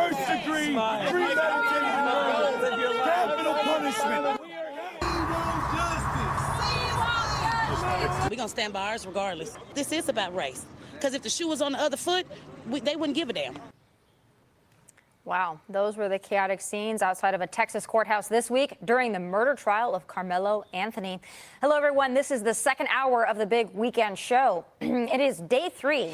First degree, premeditated murder, capital punishment. We're going to stand by ours regardless. This is about race. Because if the shoe was on the other foot, they wouldn't give a damn. Wow, those were the chaotic scenes outside of a Texas courthouse this week during the murder trial of Karmelo Anthony. Hello, everyone. This is the second hour of the big weekend show. It is day 3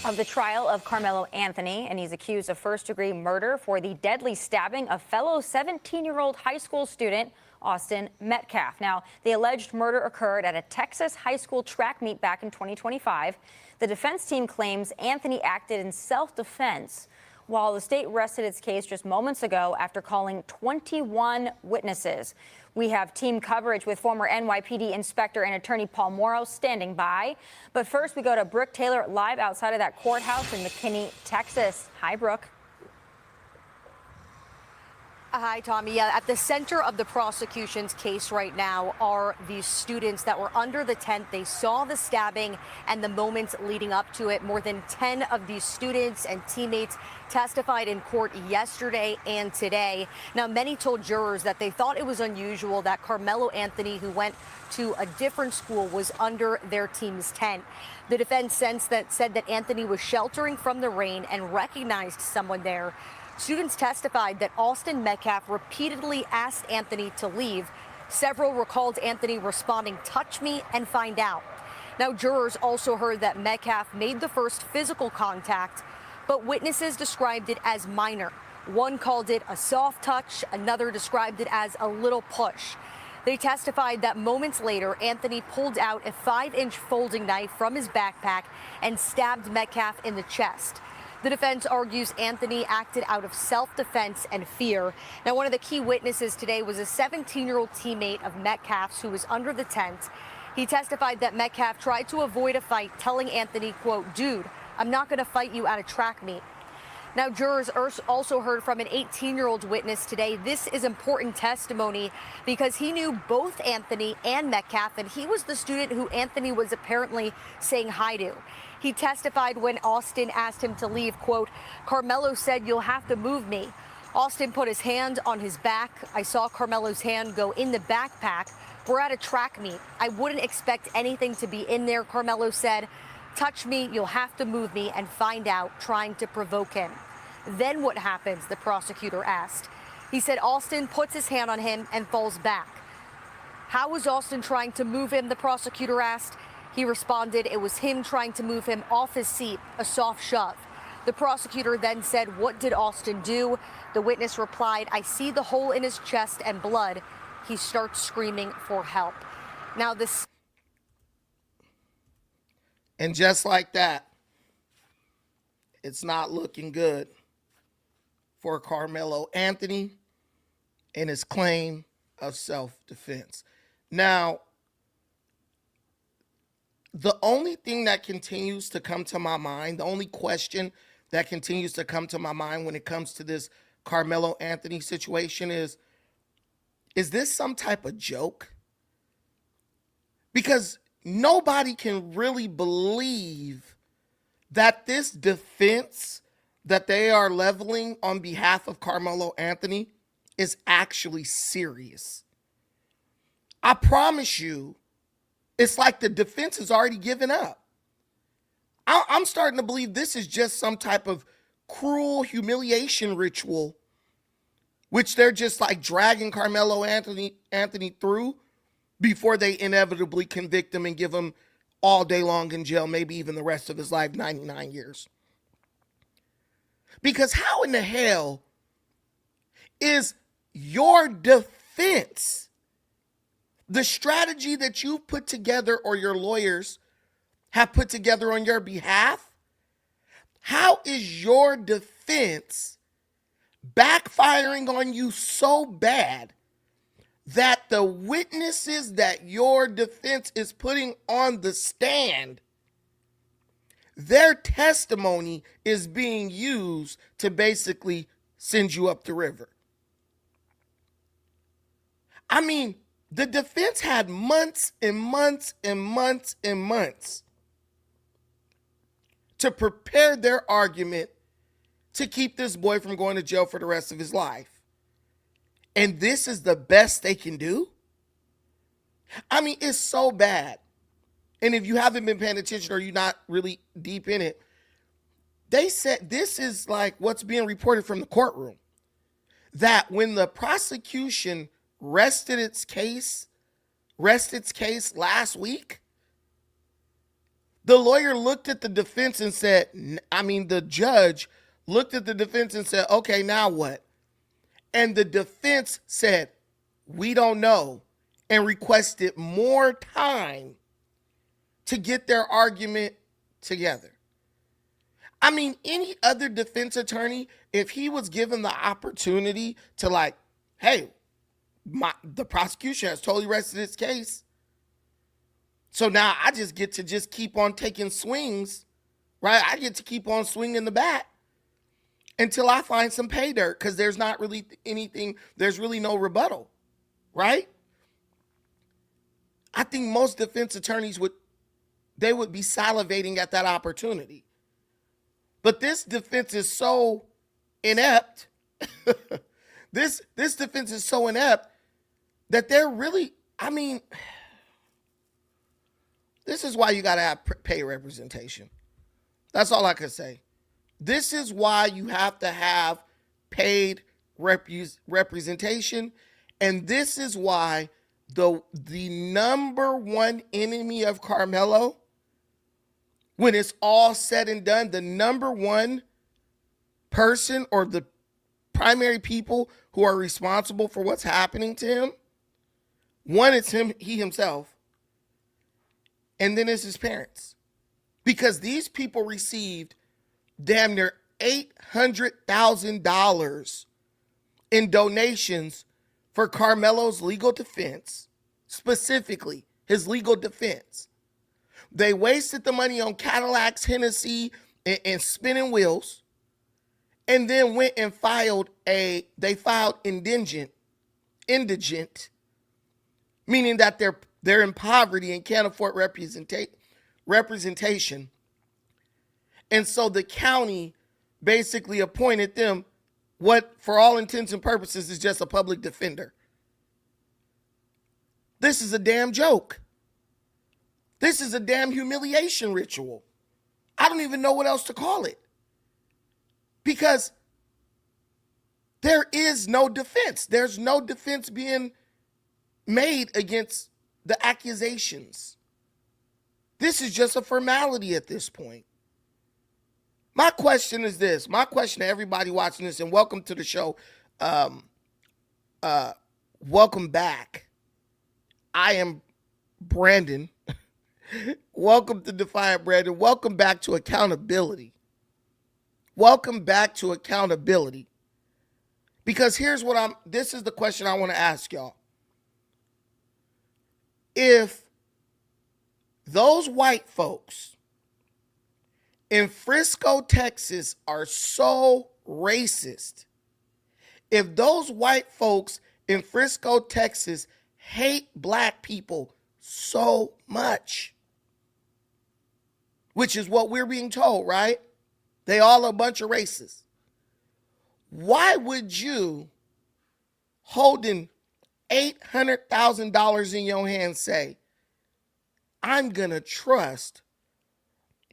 of the trial of Karmelo Anthony, and he's accused of first-degree murder for the deadly stabbing of fellow 17-year-old high school student Austin Metcalf. Now, the alleged murder occurred at a Texas high school track meet back in 2025. The defense team claims Anthony acted in self-defense, while the state rested its case just moments ago after calling 21 witnesses. We have team coverage with former NYPD Inspector and Attorney Paul Morrow standing by. But first, we go to Brooke Taylor live outside of that courthouse in McKinney, Texas. Hi, Brooke. Hi, Tommy. Yeah, at the center of the prosecution's case right now are these students that were under the tent. They saw the stabbing and the moments leading up to it. More than 10 of these students and teammates testified in court yesterday and today. Now, many told jurors that they thought it was unusual that Karmelo Anthony, who went to a different school, was under their team's tent. The defense said that Anthony was sheltering from the rain and recognized someone there. Students testified that Austin Metcalf repeatedly asked Anthony to leave. Several recalled Anthony responding, "Touch me and find out." Now, jurors also heard that Metcalf made the first physical contact, but witnesses described it as minor. One called it a soft touch, another described it as a little push. They testified that moments later, Anthony pulled out a 5-inch folding knife from his backpack and stabbed Metcalf in the chest. The defense argues Anthony acted out of self-defense and fear. Now, one of the key witnesses today was a 17-year-old teammate of Metcalf's who was under the tent. He testified that Metcalf tried to avoid a fight, telling Anthony, quote, "Dude, I'm not going to fight you at a track meet." Now, jurors also heard from an 18-year-old witness today. This is important testimony because he knew both Anthony and Metcalf, and he was the student who Anthony was apparently saying hi to. He testified when Austin asked him to leave, quote, "Karmelo said, 'You'll have to move me.' Austin put his hand on his back. I saw Karmelo's hand go in the backpack. We're at a track meet. I wouldn't expect anything to be in there," Karmelo said. "Touch me, you'll have to move me and find out," trying to provoke him. Then what happens, the prosecutor asked. He said Austin puts his hand on him and falls back. How was Austin trying to move him, the prosecutor asked. He responded it was him trying to move him off his seat, a soft shove. The prosecutor then said, "What did Austin do?" The witness replied, "I see the hole in his chest and blood." He starts screaming for help. Now this... And just like that, it's not looking good for Karmelo Anthony and his claim of self-defense. Now, the only thing that continues to come to my mind, the only question that continues to come to my mind when it comes to this Karmelo Anthony situation is this some type of joke? Because nobody can really believe that this defense that they are leveling on behalf of Karmelo Anthony is actually serious. I promise you, it's like the defense has already given up. I'm starting to believe this is just some type of cruel humiliation ritual, which they're just like dragging Karmelo Anthony through before they inevitably convict him and give him all day long in jail, maybe even the rest of his life, 99 years. Because how in the hell is your defense, the strategy that you've put together or your lawyers have put together on your behalf, how is your defense backfiring on you so bad that the witnesses that your defense is putting on the stand, their testimony is being used to basically send you up the river? I mean, the defense had months and months and months and months to prepare their argument to keep this boy from going to jail for the rest of his life. And this is the best they can do? I mean, it's so bad. And if you haven't been paying attention or you're not really deep in it, they said this is like what's being reported from the courtroom. That when the prosecution rested its case last week, the lawyer looked at the defense and said, the judge looked at the defense and said, okay, now what? And the defense said, we don't know, and requested more time to get their argument together. I mean, any other defense attorney, if he was given the opportunity to like, hey, the prosecution has totally rested its case, so now I just get to just keep on taking swings, right? I get to keep on swinging the bat until I find some pay dirt, because there's not really anything, there's really no rebuttal, right? I think most defense attorneys would be salivating at that opportunity. But this defense is so inept. This defense is so inept that they're really, this is why you got to have pay representation. That's all I can say. This is why you have to have paid representation. And this is why the number one enemy of Karmelo, when it's all said and done, the number one person or the primary people who are responsible for what's happening to him, one, it's he himself, and then it's his parents. Because these people received damn near $800,000 in donations for Karmelo's legal defense, specifically his legal defense. They wasted the money on Cadillacs, Hennessy, and spinning wheels, and then went and filed indigent, meaning that they're in poverty and can't afford representation. And so the county basically appointed them what, for all intents and purposes, is just a public defender. This is a damn joke. This is a damn humiliation ritual. I don't even know what else to call it. Because there is no defense. There's no defense being made against the accusations. This is just a formality at this point. My question is this. My question to everybody watching this, and welcome to the show. Welcome back. I am Brandon. Welcome to Defiant Brandon. Welcome back to accountability. Welcome back to accountability. Because this is the question I want to ask y'all. If those white folks in Frisco, Texas are so racist, if those white folks in Frisco, Texas hate black people so much, which is what we're being told, right? They all a bunch of racists. Why would you, holding $800,000 in your hand, say, I'm going to trust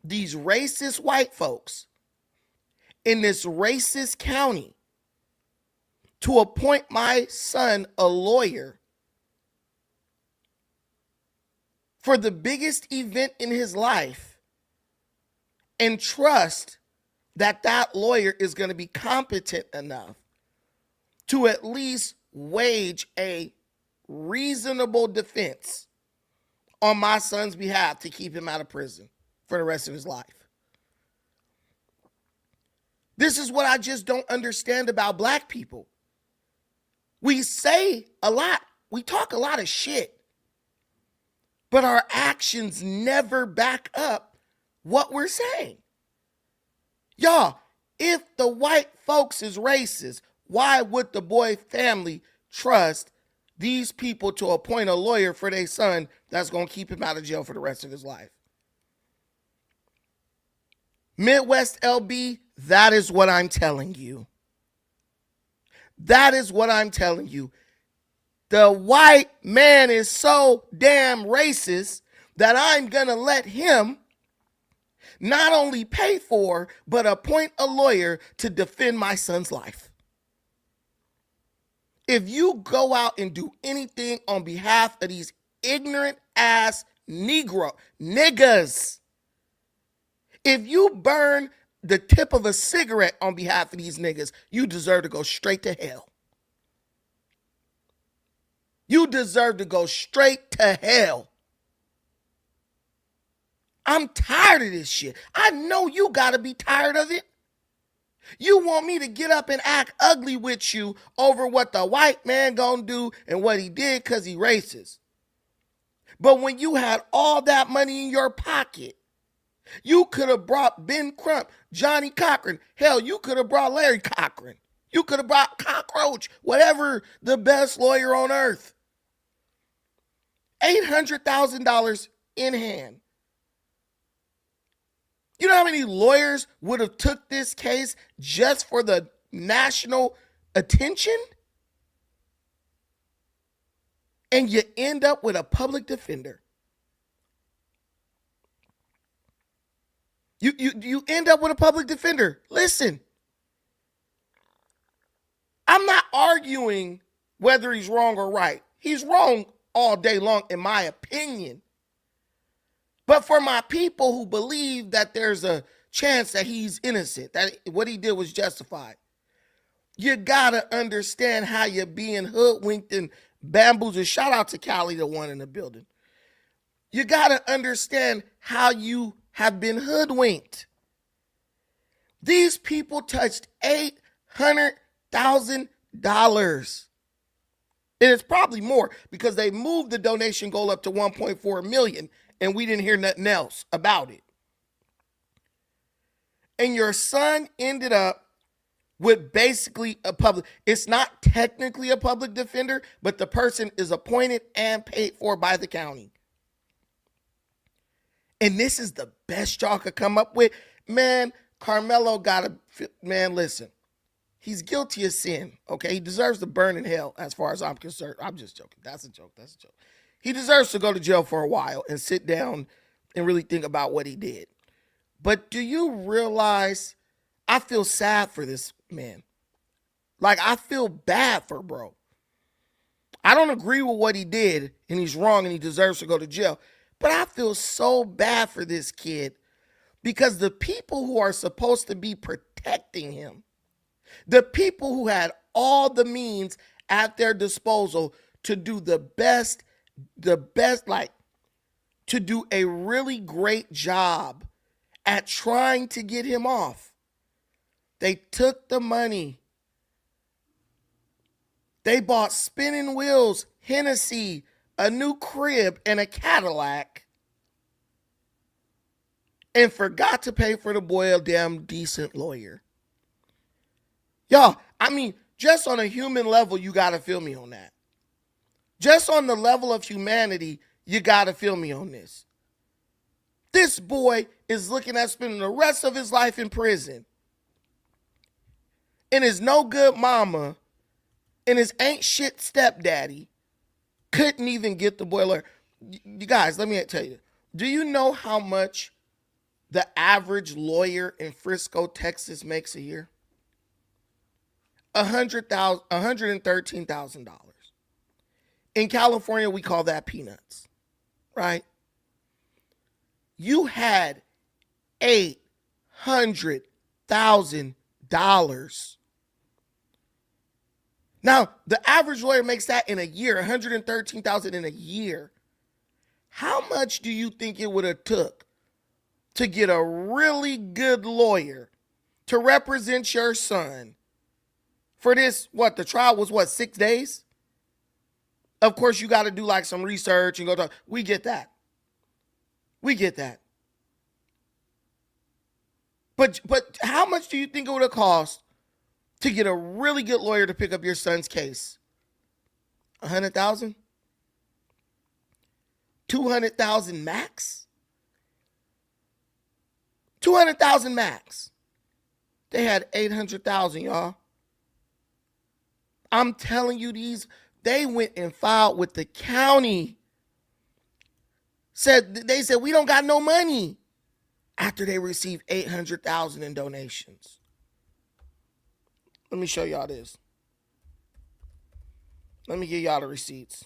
these racist white folks in this racist county to appoint my son a lawyer for the biggest event in his life, and trust that that lawyer is going to be competent enough to at least wage a reasonable defense on my son's behalf to keep him out of prison for the rest of his life? This is what I just don't understand about black people. We say a lot. We talk a lot of shit. But our actions never back up what we're saying. Y'all, if the white folks is racist, why would the boy family trust these people to appoint a lawyer for their son that's going to keep him out of jail for the rest of his life? Midwest LB, That is what I'm telling you. That is what I'm telling you. The white man is so damn racist that I'm going to let him not only pay for, but appoint a lawyer to defend my son's life. If you go out and do anything on behalf of these ignorant ass niggas, if you burn the tip of a cigarette on behalf of these niggas, you deserve to go straight to hell. You deserve to go straight to hell. I'm tired of this shit. I know you gotta be tired of it. You want me to get up and act ugly with you over what the white man gonna do and what he did because he racist. But when you had all that money in your pocket, you could have brought Ben Crump, Johnny Cochran. Hell, you could have brought Larry Cochran. You could have brought Cockroach, whatever, the best lawyer on earth. $800,000 in hand. You know how many lawyers would have took this case just for the national attention? And you end up with a public defender. You end up with a public defender. Listen, I'm not arguing whether he's wrong or right. He's wrong all day long, in my opinion. But for my people who believe that there's a chance that he's innocent, that what he did was justified, you gotta understand how you're being hoodwinked and bamboozled. Shout out to Callie, the one in the building. You gotta understand how you have been hoodwinked. These people touched $800,000. And it's probably more because they moved the donation goal up to 1.4 million and we didn't hear nothing else about it. And your son ended up with basically a public, it's not technically a public defender, but the person is appointed and paid for by the county. And this is the best y'all could come up with. Man, Karmelo man, listen. He's guilty of sin, okay? He deserves to burn in hell as far as I'm concerned. I'm just joking. That's a joke. That's a joke. He deserves to go to jail for a while and sit down and really think about what he did. But do you realize I feel sad for this man? Like, I feel bad for bro. I don't agree with what he did, and he's wrong, and he deserves to go to jail. But I feel so bad for this kid because the people who are supposed to be protecting him, the people who had all the means at their disposal to do the best, like to do a really great job at trying to get him off. They took the money. They bought spinning wheels, Hennessy, a new crib, and a Cadillac, and forgot to pay for the boy a damn decent lawyer. Y'all, I mean, just on a human level, you got to feel me on that. Just on the level of humanity, you got to feel me on this. This boy is looking at spending the rest of his life in prison. And his no good mama and his ain't shit stepdaddy couldn't even get the boy lawyer. You guys, let me tell you. Do you know how much the average lawyer in Frisco, Texas makes a year? $113,000. In California, we call that peanuts, right? You had $800,000. Now, the average lawyer makes that in a year, $113,000 in a year. How much do you think it would have took to get a really good lawyer to represent your son for this? What, the trial was 6 days? Of course, you got to do like some research and go talk. We get that. We get that. But how much do you think it would have cost to get a really good lawyer to pick up your son's case? 100,000? 200,000 max? 200,000 max. They had 800,000, y'all. I'm telling you, they went and filed with the county. They said we don't got no money after they received 800,000 in donations. Let me show y'all this. Let me give y'all the receipts.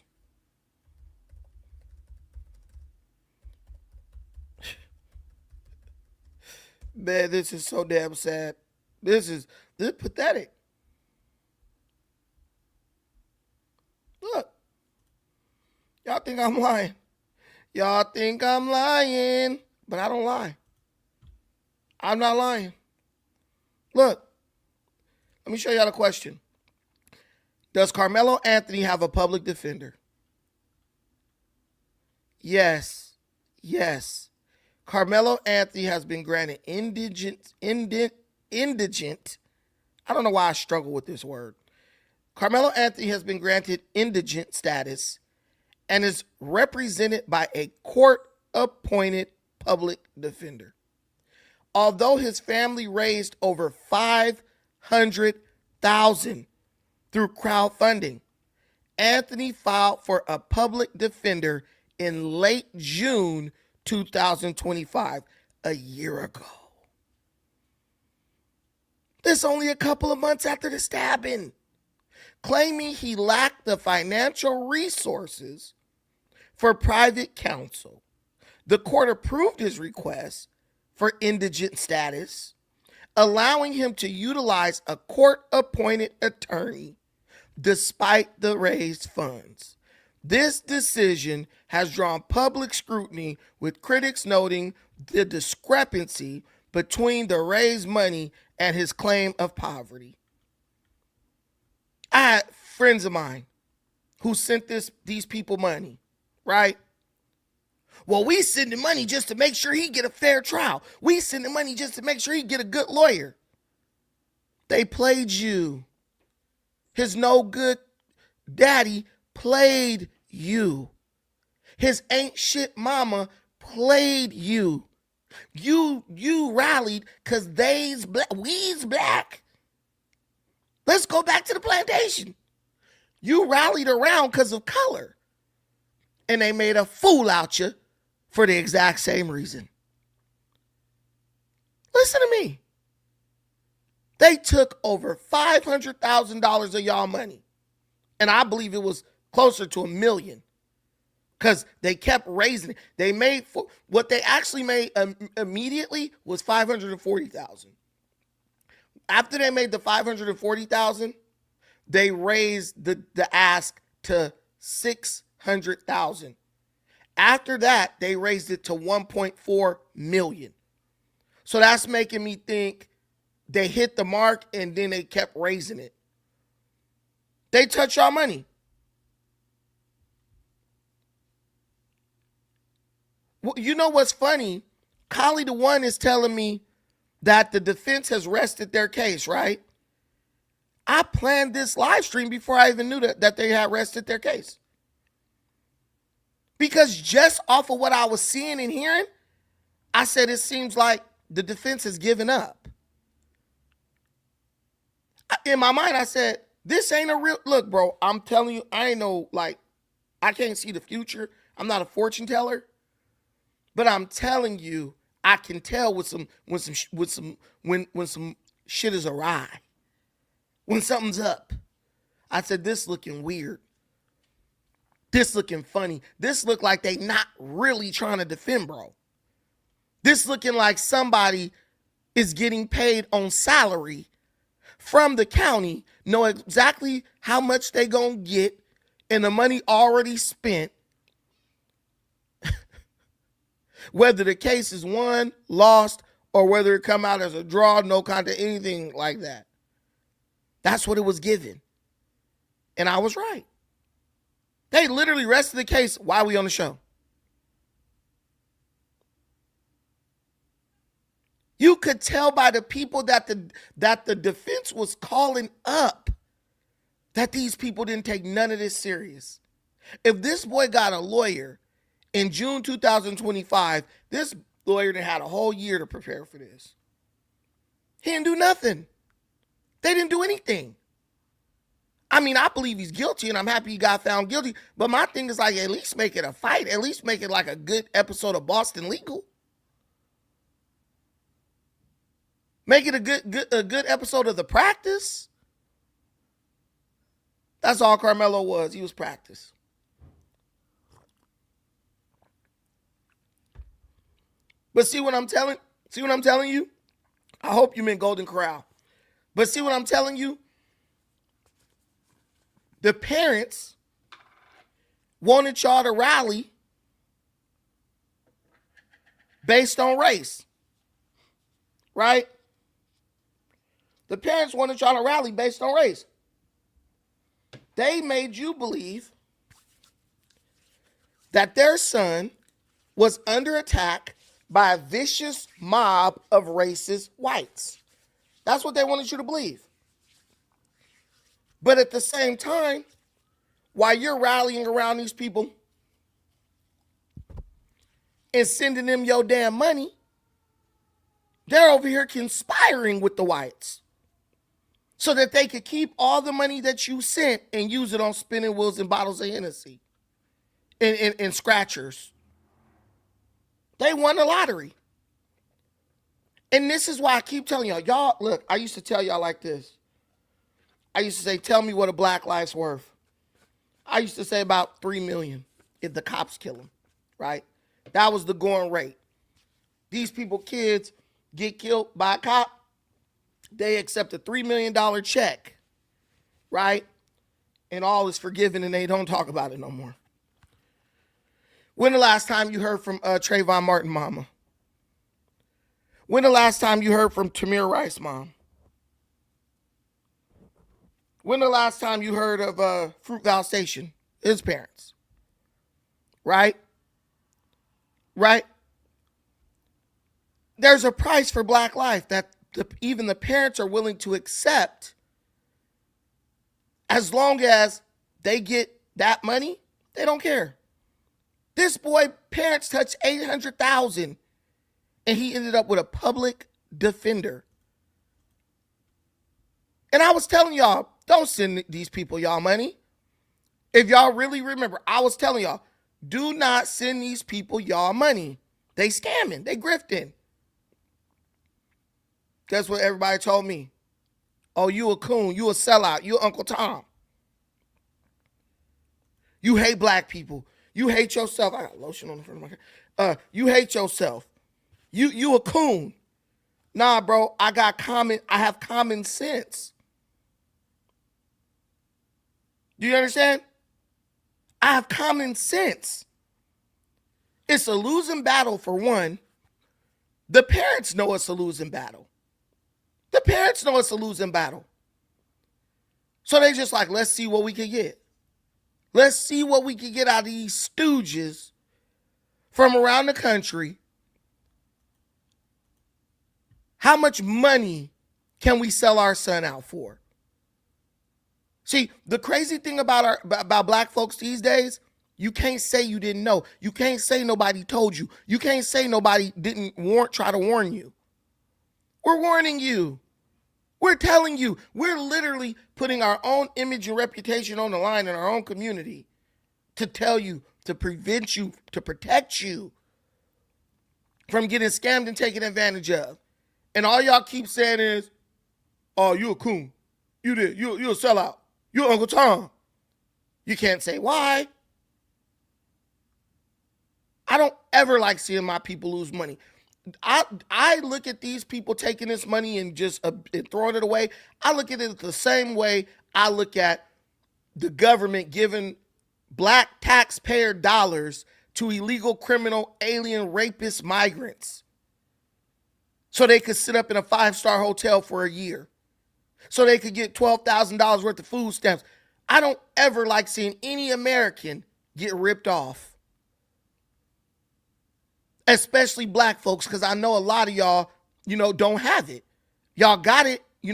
Man, this is so damn sad. This is pathetic. Look. Y'all think I'm lying. Y'all think I'm lying. But I don't lie. I'm not lying. Look. Let me show y'all the question. Does Karmelo Anthony have a public defender? Yes. Yes. Karmelo Anthony has been granted indigent. I don't know why I struggle with this word. Karmelo Anthony has been granted indigent status and is represented by a court-appointed public defender. Although his family raised over $500,000 through crowdfunding, Anthony filed for a public defender in late June 2025, a year ago. This only a couple of months after the stabbing, claiming he lacked the financial resources for private counsel. The court approved his request for indigent status, allowing him to utilize a court-appointed attorney despite the raised funds. This decision has drawn public scrutiny, with critics noting the discrepancy between the raised money and his claim of poverty. I had friends of mine who sent these people money, right? Well, we send him money just to make sure he get a fair trial. We send him money just to make sure he get a good lawyer. They played you. His no good daddy played you. His ain't shit mama played you. You rallied because we's black. Let's go back to the plantation. You rallied around because of color. And they made a fool out you for the exact same reason. Listen to me. They took over $500,000 of y'all money. And I believe it was closer to $1 million. Because they kept raising it. They made, what they actually made immediately was $540,000. After they made the $540,000, they raised the ask to $600,000. After that, they raised it to $1.4 million. So that's making me think they hit the mark and then they kept raising it. They touch y'all money. Well, you know what's funny? Collie the One is telling me that the defense has rested their case, right? I planned this live stream before I even knew that they had rested their case. Because just off of what I was seeing and hearing, I said it seems like the defense has given up. In my mind, I said, this ain't a real, look, bro, I'm telling you, I can't see the future. I'm not a fortune teller. But I'm telling you, I can tell when some shit is awry. When something's up. I said, this looking weird. This looking funny. This look like they not really trying to defend, bro. This looking like somebody is getting paid on salary from the county, know exactly how much they gonna get, and the money already spent. Whether the case is won, lost, or whether it come out as a draw, no contest, anything like that. That's what it was given. And I was right. They literally rested the case while we on the show. You could tell by the people that the defense was calling up that these people didn't take none of this serious. If this boy got a lawyer in June 2025, this lawyer had a whole year to prepare for this. He didn't do nothing. They didn't do anything. I mean, I believe he's guilty, and I'm happy he got found guilty. But my thing is like, at least make it a fight. At least make it like a good episode of Boston Legal. Make it a good episode of The Practice. That's all Karmelo was. He was practice. But see what I'm telling you? I hope you meant Golden Corral. But see what I'm telling you? The parents wanted y'all to rally based on race. Right? The parents wanted y'all to rally based on race. They made you believe that their son was under attack by a vicious mob of racist whites. That's what they wanted you to believe. But at the same time, while you're rallying around these people and sending them your damn money, they're over here conspiring with the whites so that they could keep all the money that you sent and use it on spinning wheels and bottles of Hennessy and scratchers. They won the lottery. And this is why I keep telling y'all. Y'all, look, I used to tell y'all like this. I used to say, tell me what a black life's worth. I used to say about $3 million if the cops kill him, right? That was the going rate. These people, kids, get killed by a cop, they accept a $3 million check, right? And all is forgiven and they don't talk about it no more. When the last time you heard from Trayvon Martin mama? When the last time you heard from Tamir Rice mom? When the last time you heard of Fruitvale Station, his parents? Right? Right? There's a price for black life that even the parents are willing to accept as long as they get that money, they don't care. This boy, parents touched $800,000 and he ended up with a public defender. And I was telling y'all, don't send these people y'all money. If y'all really remember, I was telling y'all, do not send these people y'all money. They scamming, they grifting. That's what everybody told me. Oh, you a coon, you a sellout, you Uncle Tom. You hate black people. You hate yourself. I got lotion on the front of my car. You hate yourself. You a coon. Nah, bro, I have common sense. Do you understand? I have common sense. It's a losing battle for one. The parents know it's a losing battle. The parents know it's a losing battle. So they just like, let's see what we can get. Let's see what we can get out of these stooges from around the country. How much money can we sell our son out for? See, the crazy thing about black folks these days, you can't say you didn't know. You can't say nobody told you. You can't say nobody didn't try to warn you. We're warning you. We're telling you. We're literally putting our own image and reputation on the line in our own community to tell you, to prevent you, to protect you from getting scammed and taken advantage of. And all y'all keep saying is, oh, you a coon. You did. You a sellout. You Uncle Tom. You can't say why. I don't ever like seeing my people lose money. I look at these people taking this money and just and throwing it away. I look at it the same way I look at the government giving black taxpayer dollars to illegal criminal alien rapist migrants so they could sit up in a 5-star hotel for a year, so they could get $12,000 worth of food stamps. I don't ever like seeing any American get ripped off. Especially black folks, because I know a lot of y'all, don't have it. Y'all got it, you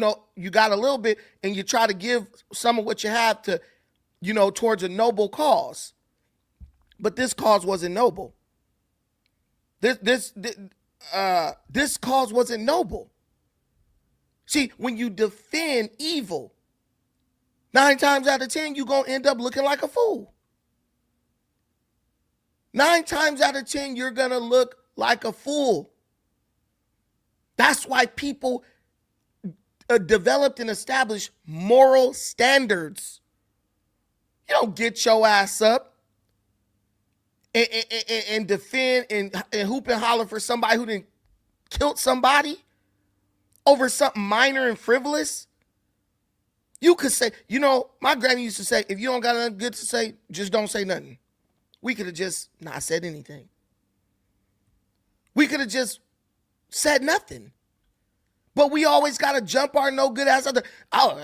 got a little bit, and you try to give some of what you have to, towards a noble cause. But this cause wasn't noble. This cause wasn't noble. See, when you defend evil, 9 times out of 10, you're going to end up looking like a fool. 9 times out of 10, you're going to look like a fool. That's why people developed and established moral standards. You don't get your ass up and defend and hoop and holler for somebody who didn't kill somebody over something minor and frivolous. You could say, my granny used to say, if you don't got nothing good to say, just don't say nothing. We could have just not said anything. We could have just said nothing. But we always got to jump our no good ass up. Oh,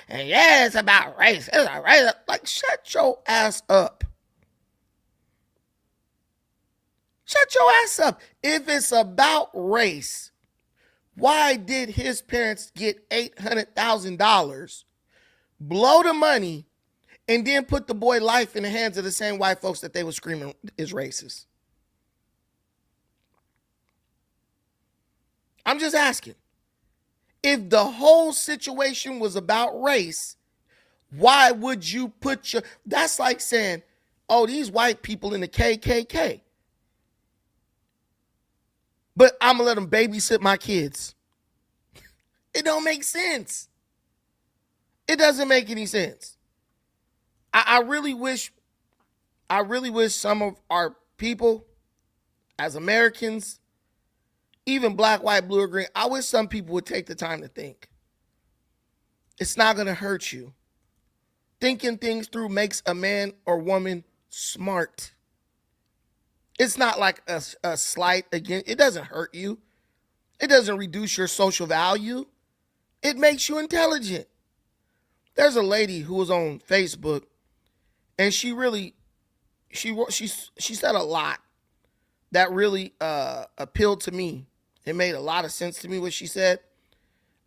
yeah, it's about race. It's about race. Like, shut your ass up. Shut your ass up. If it's about race, why did his parents get $800,000, blow the money, and then put the boy life in the hands of the same white folks that they were screaming is racist? I'm just asking. If the whole situation was about race, why would you put your... That's like saying, oh, these white people in the KKK. But I'm going to let them babysit my kids. It don't make sense. It doesn't make any sense. I really wish some of our people, as Americans, even black, white, blue, or green, I wish some people would take the time to think. It's not going to hurt you. Thinking things through makes a man or woman smart. It's not like a slight again. It doesn't hurt you. It doesn't reduce your social value. It makes you intelligent. There's a lady who was on Facebook, and she said a lot that really appealed to me. It made a lot of sense to me what she said.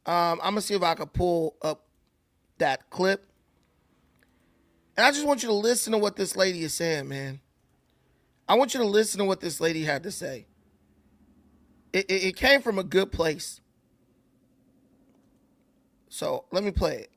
I'm going to see if I can pull up that clip. And I just want you to listen to what this lady is saying, man. I want you to listen to what this lady had to say. It came from a good place. So let me play it.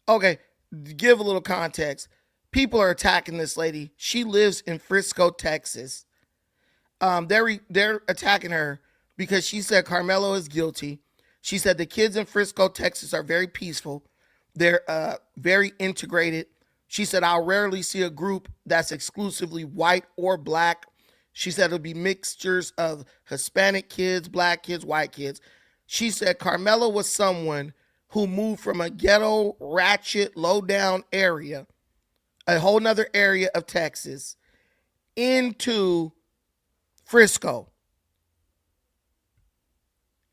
Okay, to give a little context. People are attacking this lady. She lives in Frisco, Texas. They're attacking her because she said Karmelo is guilty. She said the kids in Frisco, Texas are very peaceful. They're very integrated. She said, I'll rarely see a group that's exclusively white or black. She said it'll be mixtures of Hispanic kids, black kids, white kids. She said Karmelo was someone who moved from a ghetto, ratchet, low-down area, a whole nother area of Texas, into Frisco.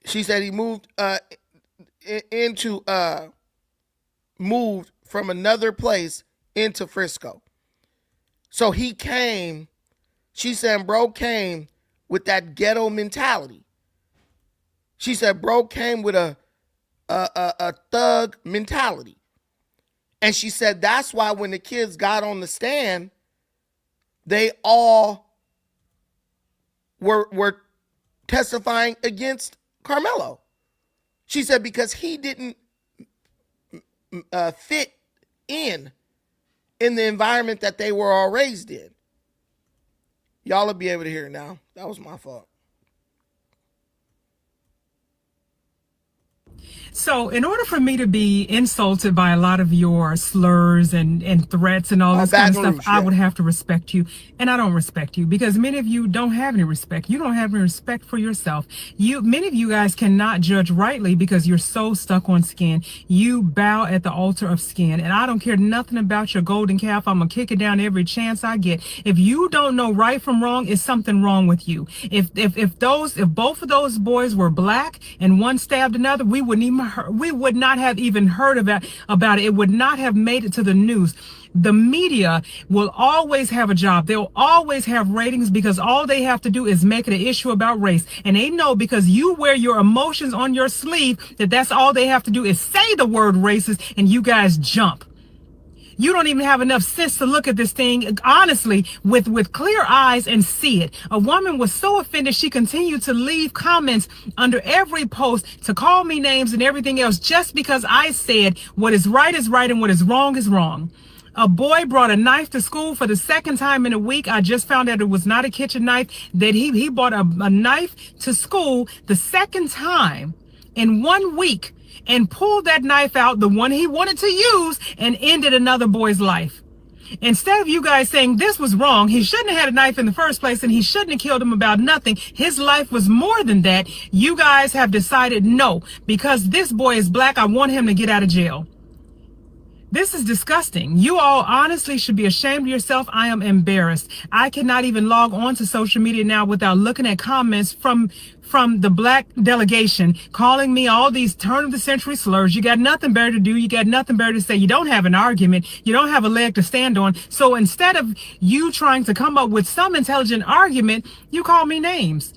She said he moved moved from another place into Frisco. So he came, she said bro came with that ghetto mentality. She said bro came with a thug mentality. And she said that's why when the kids got on the stand, they all were testifying against Karmelo. She said because he didn't fit in the environment that they were all raised in. Y'all will be able to hear it now. That was my fault. So in order for me to be insulted by a lot of your slurs and threats and all this kind of Baton stuff, Rouge, I yeah. would have to respect you. And I don't respect you because many of you don't have any respect. You don't have any respect for yourself. Many of you guys cannot judge rightly because you're so stuck on skin. You bow at the altar of skin. And I don't care nothing about your golden calf. I'm going to kick it down every chance I get. If you don't know right from wrong, it's something wrong with you. If both of those boys were black and one stabbed another, we would not have even heard about it. It would not have made it to the news. The media will always have a job. They'll always have ratings because all they have to do is make it an issue about race. And they know because you wear your emotions on your sleeve that's all they have to do is say the word racist and you guys jump. You don't even have enough sense to look at this thing honestly with clear eyes and see it. A woman was so offended she continued to leave comments under every post to call me names and everything else just because I said what is right and what is wrong. A boy brought a knife to school for the second time in a week. I just found out it was not a kitchen knife, that he brought a knife to school the second time in 1 week and pulled that knife out, the one he wanted to use, and ended another boy's life. Instead of you guys saying this was wrong, he shouldn't have had a knife in the first place and he shouldn't have killed him about nothing. His life was more than that. You guys have decided no, because this boy is black, I want him to get out of jail. This is disgusting. You all honestly should be ashamed of yourself. I am embarrassed. I cannot even log on to social media now without looking at comments from the black delegation calling me all these turn of the century slurs. You got nothing better to do. You got nothing better to say. You don't have an argument. You don't have a leg to stand on. So instead of you trying to come up with some intelligent argument, you call me names.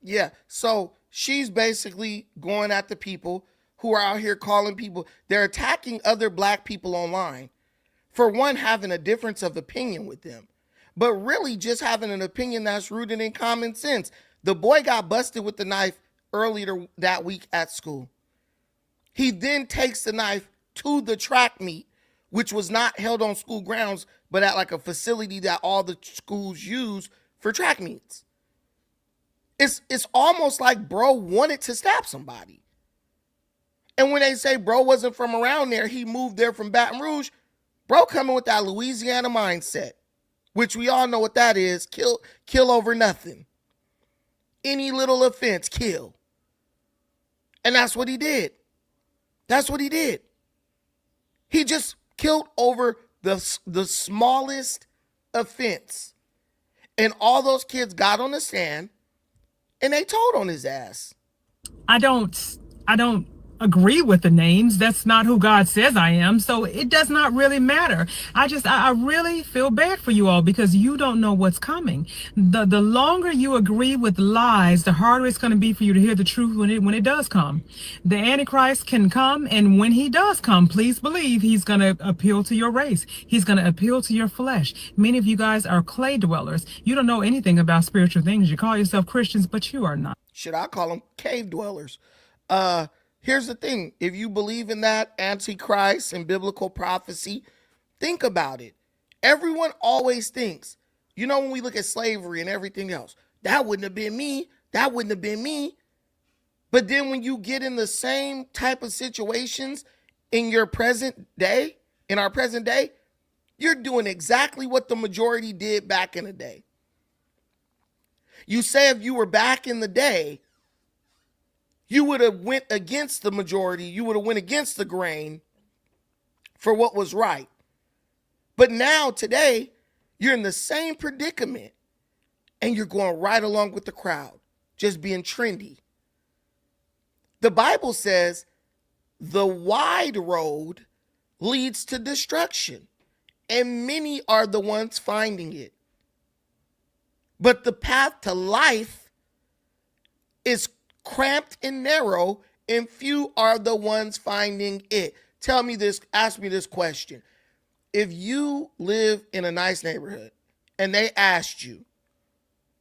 Yeah. So she's basically going at the people who are out here calling people. They're attacking other black people online for one, having a difference of opinion with them, but really just having an opinion that's rooted in common sense. The boy got busted with the knife earlier that week at school. He then takes the knife to the track meet, which was not held on school grounds, but at like a facility that all the schools use for track meets. It's almost like bro wanted to stab somebody. And when they say bro wasn't from around there, he moved there from Baton Rouge, bro coming with that Louisiana mindset, which we all know what that is. Kill over nothing. Any little offense, kill. And that's what he did. That's what he did. He just killed over the smallest offense. And all those kids got on the stand and they told on his ass. I don't agree with the names. That's not who God says I am. So it does not really matter. I really feel bad for you all because you don't know what's coming. The longer you agree with lies, the harder it's going to be for you to hear the truth when it does come. The Antichrist can come, and when he does come, please believe he's going to appeal to your race. He's going to appeal to your flesh. Many of you guys are clay dwellers. You don't know anything about spiritual things. You call yourself Christians, but you are not. Should I call them cave dwellers? Here's the thing. If you believe in that Antichrist and biblical prophecy, think about it. Everyone always thinks, when we look at slavery and everything else, that wouldn't have been me. That wouldn't have been me. But then when you get in the same type of situations in our present day, you're doing exactly what the majority did back in the day. You say if you were back in the day, you would have went against the majority. You would have went against the grain for what was right. But now, today, you're in the same predicament and you're going right along with the crowd, just being trendy. The Bible says the wide road leads to destruction, and many are the ones finding it. But the path to life is cramped and narrow, and few are the ones finding it. Ask me this question. If you live in a nice neighborhood and they asked you,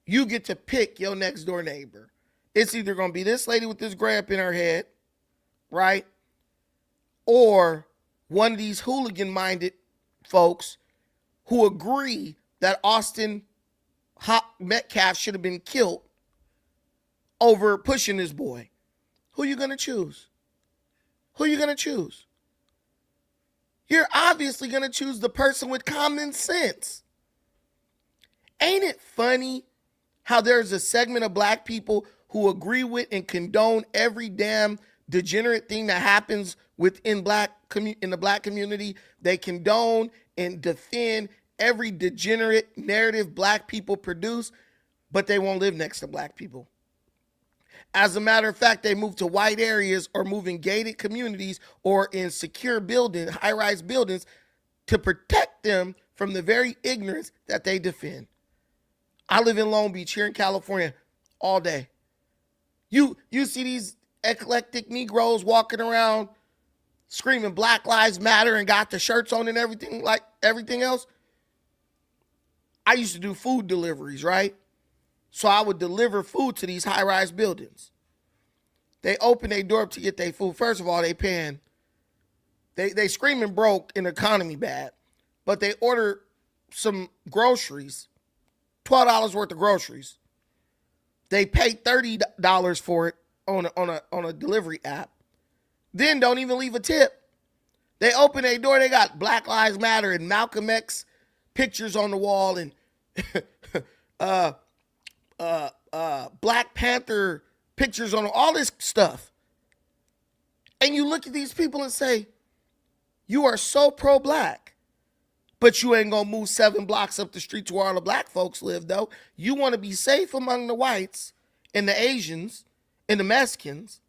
you get to pick your next door neighbor. It's either going to be this lady with this gray up in her head, right? Or one of these hooligan-minded folks who agree that Austin Metcalf should have been killed over pushing this boy. Who you going to choose? who are you going to choose? You're obviously going to choose the person with common sense. Ain't it funny how there's a segment of black people who agree with and condone every damn degenerate thing that happens within in the black community? They condone and defend every degenerate narrative black people produce, but they won't live next to black people. As a matter of fact, they move to white areas or move in gated communities or in secure buildings, high-rise buildings, to protect them from the very ignorance that they defend. I live in Long Beach here in California all day. You see these eclectic Negroes walking around screaming Black Lives Matter and got the shirts on and everything like everything else. I used to do food deliveries, right? So I would deliver food to these high-rise buildings. They open their door up to get their food. First of all, they screaming broke in economy bad, but they order some groceries, $12 worth of groceries. They pay $30 for it on a delivery app. Then don't even leave a tip. They open their door, they got Black Lives Matter and Malcolm X pictures on the wall and Black Panther pictures on all this stuff. And you look at these people and say, you are so pro-black, but you ain't gonna move 7 blocks up the street to where all the black folks live, though. You want to be safe among the whites and the Asians and the Mexicans,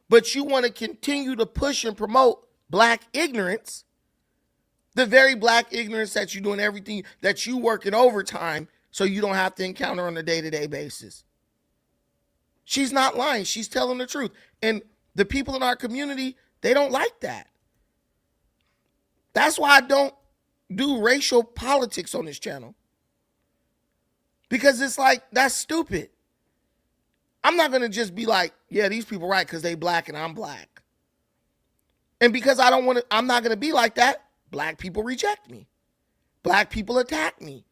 but you want to continue to push and promote black ignorance, the very black ignorance that you're doing everything, that you work in overtime so you don't have to encounter on a day-to-day basis. She's not lying. She's telling the truth. And the people in our community, they don't like that. That's why I don't do racial politics on this channel. Because it's like, that's stupid. I'm not going to just be like, yeah, these people right because they black and I'm black. And because I'm not going to be like that, black people reject me. Black people attack me.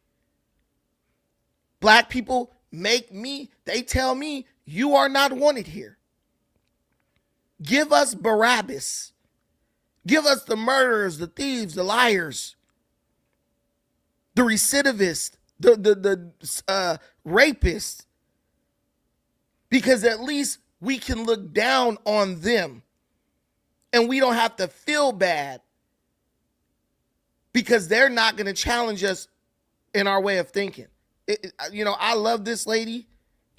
Black people they tell me, you are not wanted here. Give us Barabbas. Give us the murderers, the thieves, the liars, the recidivists, the rapists. Because at least we can look down on them and we don't have to feel bad because they're not going to challenge us in our way of thinking. I love this lady.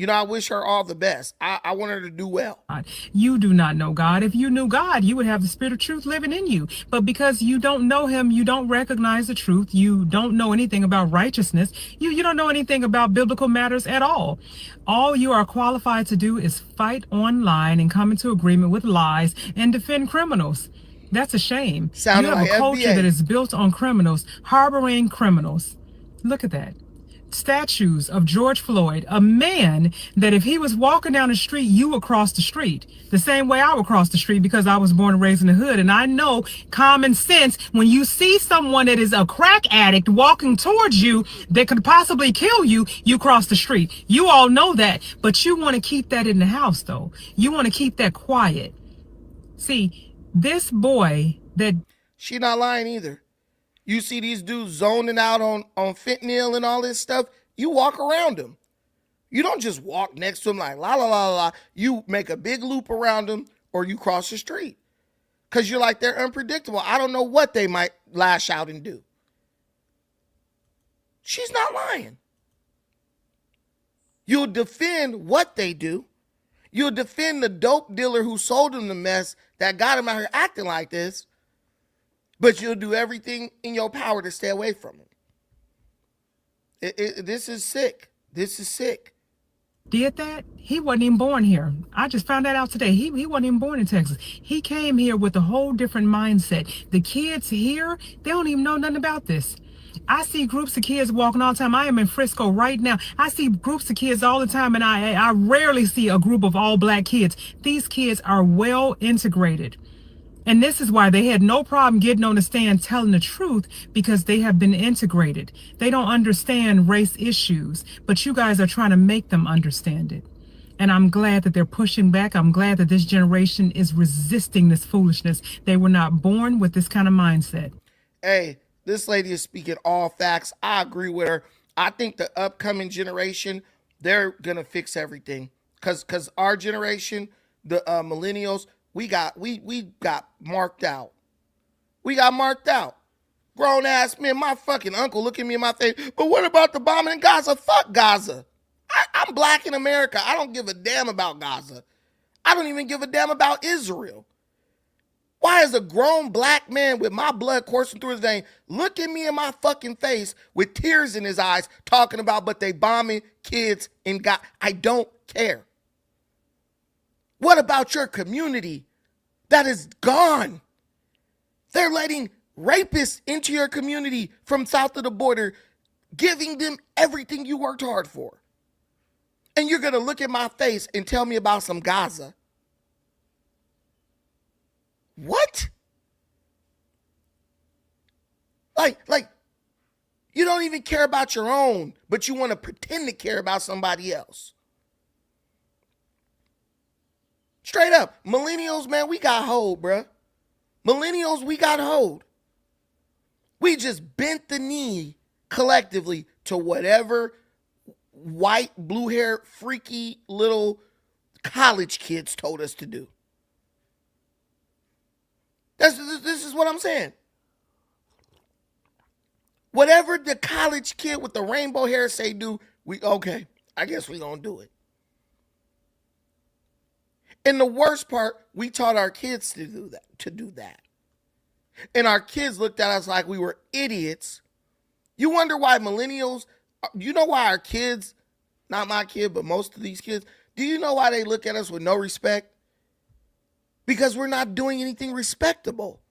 I wish her all the best. I want her to do well. You do not know God. If you knew God, you would have the Spirit of truth living in you. But because you don't know him, you don't recognize the truth. You don't know anything about righteousness. You don't know anything about biblical matters at all. All you are qualified to do is fight online and come into agreement with lies and defend criminals. That's a shame. You have like a culture that is built on criminals, harboring criminals. Look at that. Statues of George Floyd, a man that if he was walking down the street, you would cross the street the same way I would cross the street because I was born and raised in the hood. And I know common sense, when you see someone that is a crack addict walking towards you that could possibly kill you, you cross the street. You all know that, but you want to keep that in the house though. You want to keep that quiet. See, this boy that... She not lying either. You see these dudes zoning out on fentanyl and all this stuff. You walk around them. You don't just walk next to them like la, la, la, la. You make a big loop around them or you cross the street. Because you're like, they're unpredictable. I don't know what they might lash out and do. She's not lying. You'll defend what they do. You'll defend the dope dealer who sold them the mess that got him out here acting like this. But you'll do everything in your power to stay away from it. This is sick. This is sick. Did that? He wasn't even born here. I just found that out today. He wasn't even born in Texas. He came here with a whole different mindset. The kids here, they don't even know nothing about this. I see groups of kids walking all the time. I am in Frisco right now. I see groups of kids all the time, and I rarely see a group of all black kids. These kids are well integrated. And this is why they had no problem getting on the stand telling the truth, because they have been integrated. They don't understand race issues, but you guys are trying to make them understand it. And I'm glad that they're pushing back. I'm glad that this generation is resisting this foolishness. They were not born with this kind of mindset. Hey, this lady is speaking all facts. I agree with her. I think the upcoming generation, they're gonna fix everything. Cause our generation, the millennials, we got marked out. We got marked out. Grown ass men, my fucking uncle look at me in my face. But what about the bombing in Gaza? Fuck Gaza. I'm black in America. I don't give a damn about Gaza. I don't even give a damn about Israel. Why is a grown black man with my blood coursing through his vein look at me in my fucking face with tears in his eyes talking about but they bombing kids in Gaza? I don't care. What about your community that is gone? They're letting rapists into your community from south of the border, giving them everything you worked hard for. And you're going to look at my face and tell me about some Gaza. What? Like, you don't even care about your own, but you want to pretend to care about somebody else. Straight up, millennials, man, we got hold, bruh. Millennials, we got hold. We just bent the knee collectively to whatever white, blue hair, freaky little college kids told us to do. This is what I'm saying. Whatever the college kid with the rainbow hair say do, I guess we gonna do it. And the worst part, we taught our kids to do that. And our kids looked at us like we were idiots. You wonder why millennials, you know why our kids, not my kid, but most of these kids, do you know why they look at us with no respect? Because we're not doing anything respectable.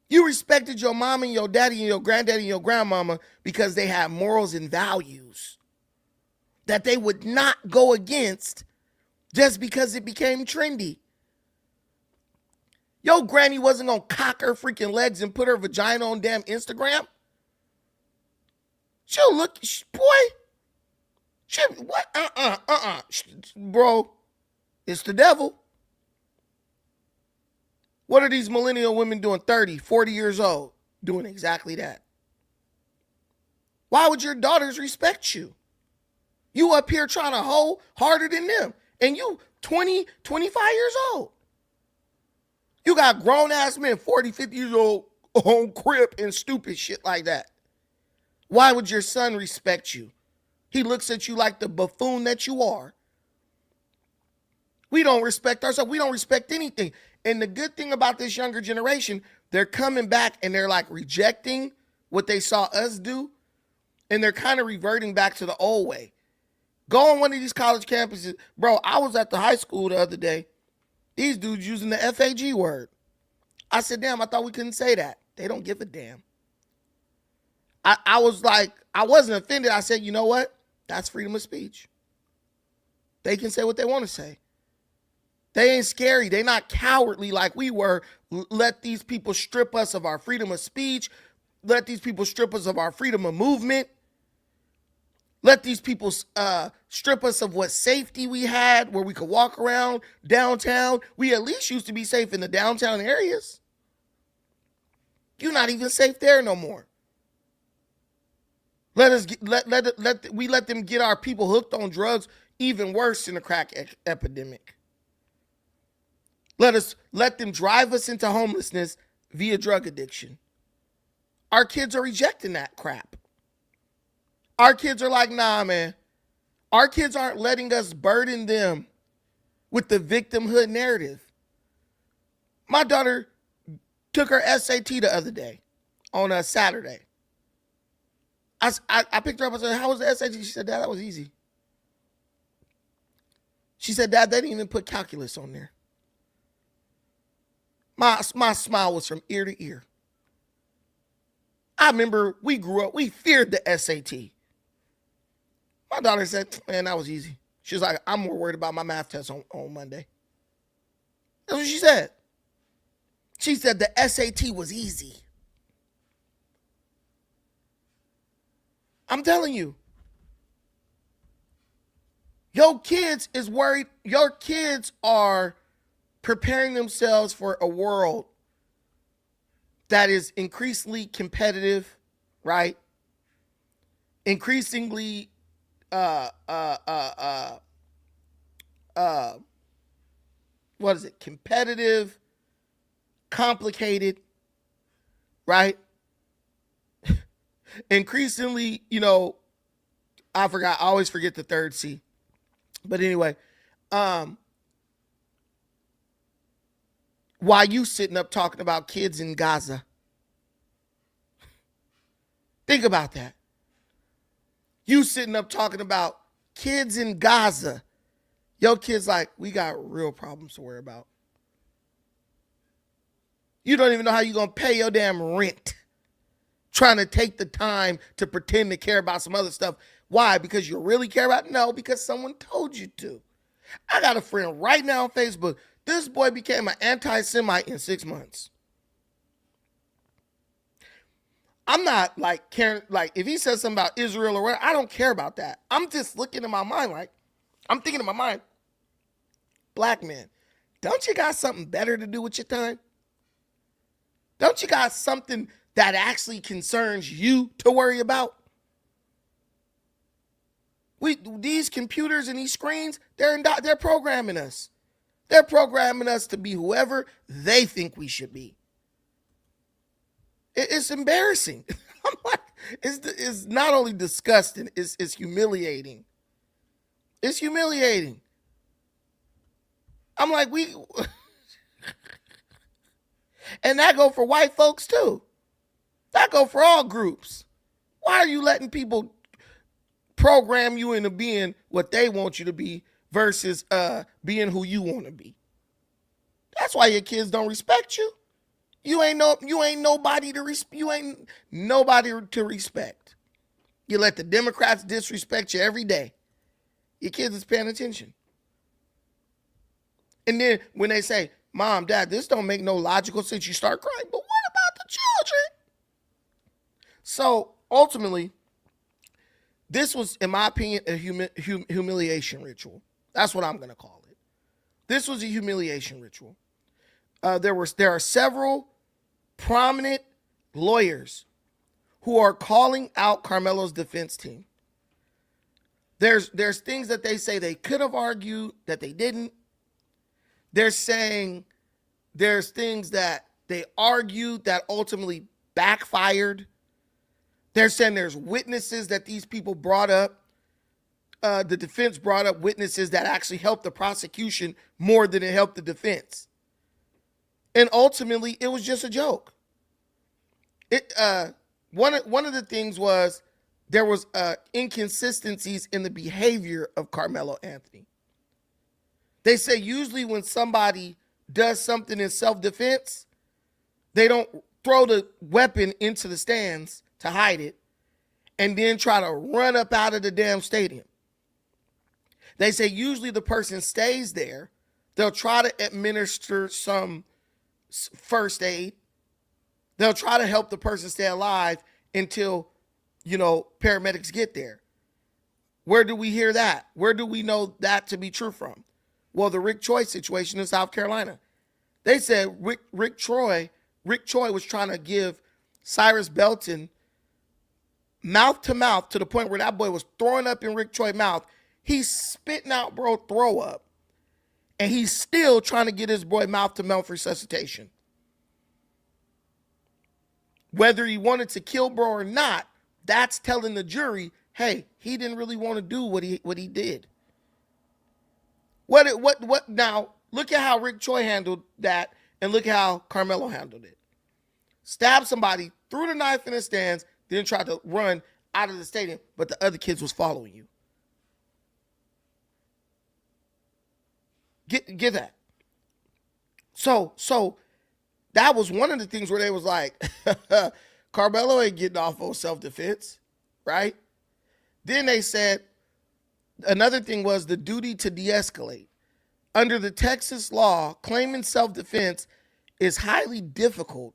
You respected your mom and your daddy and your granddaddy and your grandmama because they had morals and values that they would not go against just because it became trendy. Yo, granny wasn't gonna cock her freaking legs and put her vagina on damn Instagram. She'll look, bro, it's the devil. What are these millennial women doing 30, 40 years old? Doing exactly that. Why would your daughters respect you? You up here trying to hold harder than them. And you 20, 25 years old. You got grown ass men, 40, 50 years old, on crib and stupid shit like that. Why would your son respect you? He looks at you like the buffoon that you are. We don't respect ourselves. We don't respect anything. And the good thing about this younger generation, they're coming back and they're like rejecting what they saw us do. And they're kind of reverting back to the old way. Go on one of these college campuses. Bro, I was at the high school the other day. These dudes using the FAG word. I said, damn, I thought we couldn't say that. They don't give a damn. I was like, I wasn't offended. I said, you know what? That's freedom of speech. They can say what they want to say. They ain't scary. They not cowardly like we were. Let these people strip us of our freedom of speech. Let these people strip us of our freedom of movement. Let these people strip us of what safety we had, where we could walk around downtown. We at least used to be safe in the downtown areas. You're not even safe there no more. We let them get our people hooked on drugs, even worse than the crack epidemic. Let them drive us into homelessness via drug addiction. Our kids are rejecting that crap. Our kids are like, nah, man. Our kids aren't letting us burden them with the victimhood narrative. My daughter took her SAT the other day on a Saturday. I picked her up and said, how was the SAT? She said, Dad, that was easy. She said, Dad, they didn't even put calculus on there. My smile was from ear to ear. I remember we grew up, we feared the SAT. My daughter said, man, that was easy. She was like, I'm more worried about my math test on Monday. That's what she said. She said the SAT was easy. I'm telling you. Your kids is worried. Your kids are preparing themselves for a world that is increasingly competitive, right? Increasingly what is it? Competitive, complicated, right? Increasingly, I always forget the third C. But anyway, why you sitting up talking about kids in Gaza? Think about that. You sitting up talking about kids in Gaza. Your kids like, we got real problems to worry about. You don't even know how you're going to pay your damn rent. Trying to take the time to pretend to care about some other stuff. Why? Because you really care about it? No, because someone told you to. I got a friend right now on Facebook. This boy became an anti-Semite in 6 months. I'm not like caring, like if he says something about Israel or whatever, I don't care about that. I'm just looking in my mind like, I'm thinking in my mind, black man, don't you got something better to do with your time? Don't you got something that actually concerns you to worry about? These computers and these screens, they're programming us. They're programming us to be whoever they think we should be. It's embarrassing. I'm like, it's not only disgusting, it's humiliating. It's humiliating. I'm like, and that go for white folks too. That go for all groups. Why are you letting people program you into being what they want you to be versus being who you want to be? That's why your kids don't respect you. You ain't nobody to respect. You let the Democrats disrespect you every day. Your kids is paying attention. And then when they say, Mom, Dad, this don't make no logical sense, you start crying. But what about the children? So ultimately, this was, in my opinion, a humiliation ritual. That's what I'm going to call it. This was a humiliation ritual. There are several prominent lawyers who are calling out Karmelo's defense team. There's things that they say they could have argued that they didn't. They're saying there's things that they argued that ultimately backfired. They're saying there's witnesses that these people brought up. The defense brought up witnesses that actually helped the prosecution more than it helped the defense. And ultimately, it was just a joke. One of the things was there was inconsistencies in the behavior of Karmelo Anthony. They say usually when somebody does something in self-defense, they don't throw the weapon into the stands to hide it and then try to run up out of the damn stadium. They say usually the person stays there. They'll try to administer some first aid. They'll try to help the person stay alive until, paramedics get there. Where do we hear that? Where do we know that to be true from? Well, the Rick Choi situation in South Carolina. They said Rick Choi was trying to give Cyrus Belton mouth to mouth to the point where that boy was throwing up in Rick Choi's mouth. He's spitting out throw up. And he's still trying to get his boy mouth to mouth resuscitation. Whether he wanted to kill bro or not, that's telling the jury, hey, he didn't really want to do what he did. What now? Look at how Rick Choi handled that, and look at how Karmelo handled it. Stabbed somebody, threw the knife in the stands, then tried to run out of the stadium, but the other kids was following you. Get that. So that was one of the things where they was like, Karmelo ain't getting off on self-defense, right? Then they said, another thing was the duty to de-escalate. Under the Texas law, claiming self-defense is highly difficult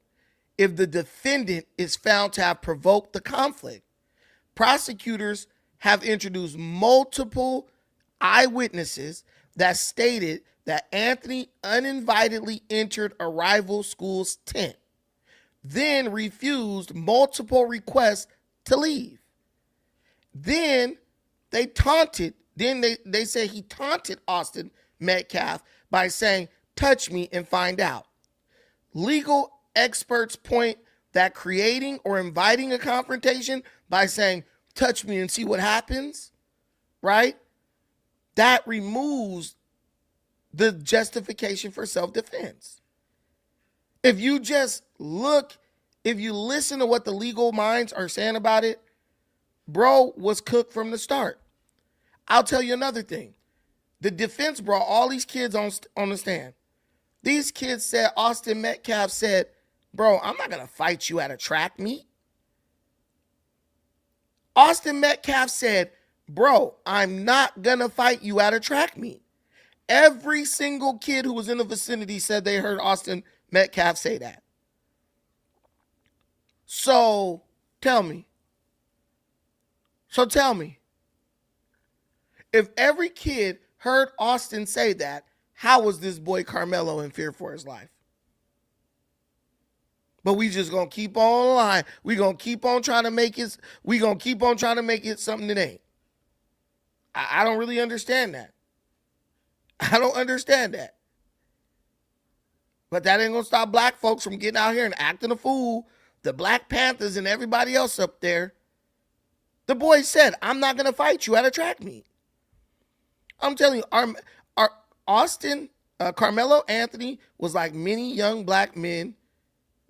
if the defendant is found to have provoked the conflict. Prosecutors have introduced multiple eyewitnesses that stated that Anthony uninvitedly entered a rival school's tent, then refused multiple requests to leave. Then they taunted, they say he taunted Austin Metcalf by saying, "Touch me and find out." Legal experts point that creating or inviting a confrontation by saying, "Touch me and see what happens," right? That removes the justification for self-defense. If you just look, if you listen to what the legal minds are saying about it, bro was cooked from the start. I'll tell you another thing. The defense brought all these kids on the stand. These kids said, Austin Metcalf said, "Bro, I'm not going to fight you at a track meet." Austin Metcalf said, "Bro, I'm not going to fight you at a track meet." Every single kid who was in the vicinity said they heard Austin Metcalf say that. So tell me, if every kid heard Austin say that, how was this boy Karmelo in fear for his life? But we just gonna keep on lying. We gonna keep on trying to make it. We gonna keep on trying to make it something that ain't. I don't really understand that. I don't understand that. But that ain't gonna stop black folks from getting out here and acting a fool. The Black Panthers and everybody else up there. The boy said, "I'm not gonna fight you at a track meet." I'm telling you, our Austin, Karmelo Anthony was like many young black men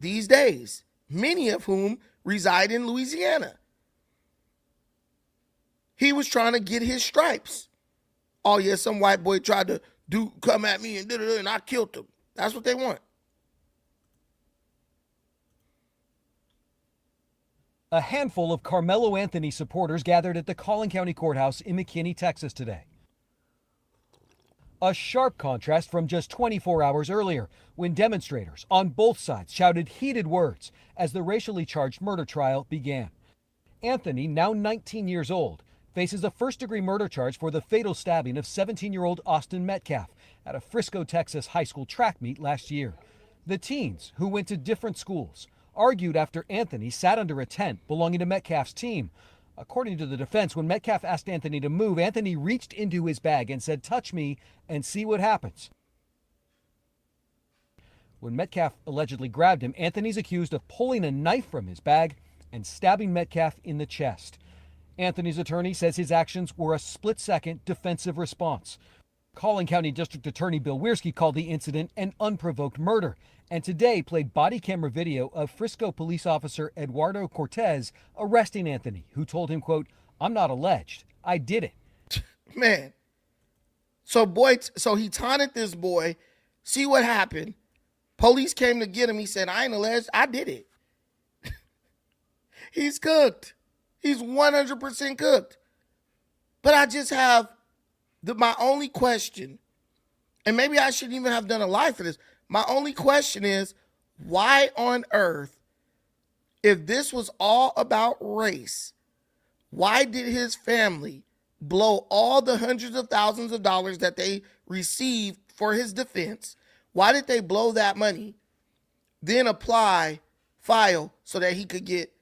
these days, many of whom reside in Louisiana. He was trying to get his stripes. Oh yeah, some white boy tried to come at me and I killed him. That's what they want. A handful of Karmelo Anthony supporters gathered at the Collin County Courthouse in McKinney, Texas today. A sharp contrast from just 24 hours earlier, when demonstrators on both sides shouted heated words as the racially charged murder trial began. Anthony, now 19 years old, faces a first-degree murder charge for the fatal stabbing of 17-year-old Austin Metcalf at a Frisco, Texas high school track meet last year. The teens, who went to different schools, argued after Anthony sat under a tent belonging to Metcalf's team. According to the defense, when Metcalf asked Anthony to move, Anthony reached into his bag and said, "Touch me and see what happens." When Metcalf allegedly grabbed him, Anthony's accused of pulling a knife from his bag and stabbing Metcalf in the chest. Anthony's attorney says his actions were a split-second defensive response. Collin County District Attorney Bill Wiersky called the incident an unprovoked murder, and today played body camera video of Frisco police officer Eduardo Cortez arresting Anthony, who told him, quote, "I'm not alleged. I did it." Man. So he taunted this boy. See what happened. Police came to get him. He said, "I ain't alleged. I did it." He's cooked. He's 100% cooked. But I just have my only question, and maybe I shouldn't even have done a live for this. My only question is, why on earth, if this was all about race, why did his family blow all the hundreds of thousands of dollars that they received for his defense? Why did they blow that money, then file so that he could get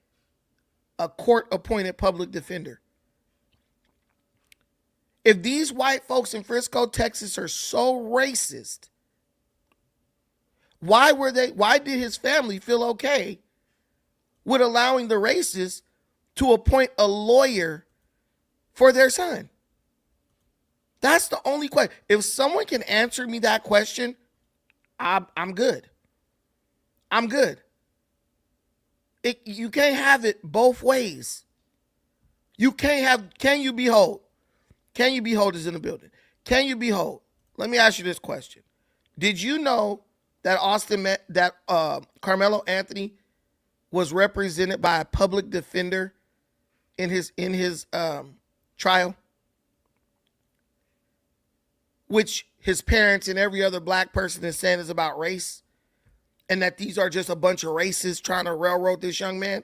a court-appointed public defender? If these white folks in Frisco, Texas are so racist, why did his family feel okay with allowing the racists to appoint a lawyer for their son? That's the only question. If someone can answer me that question, I'm good. I'm good. You can't have it both ways. Can you behold? Can you behold is in the building? Can you behold? Let me ask you this question. Did you know that Karmelo Anthony was represented by a public defender in his trial, which his parents and every other black person is saying is about race, and that these are just a bunch of racists trying to railroad this young man?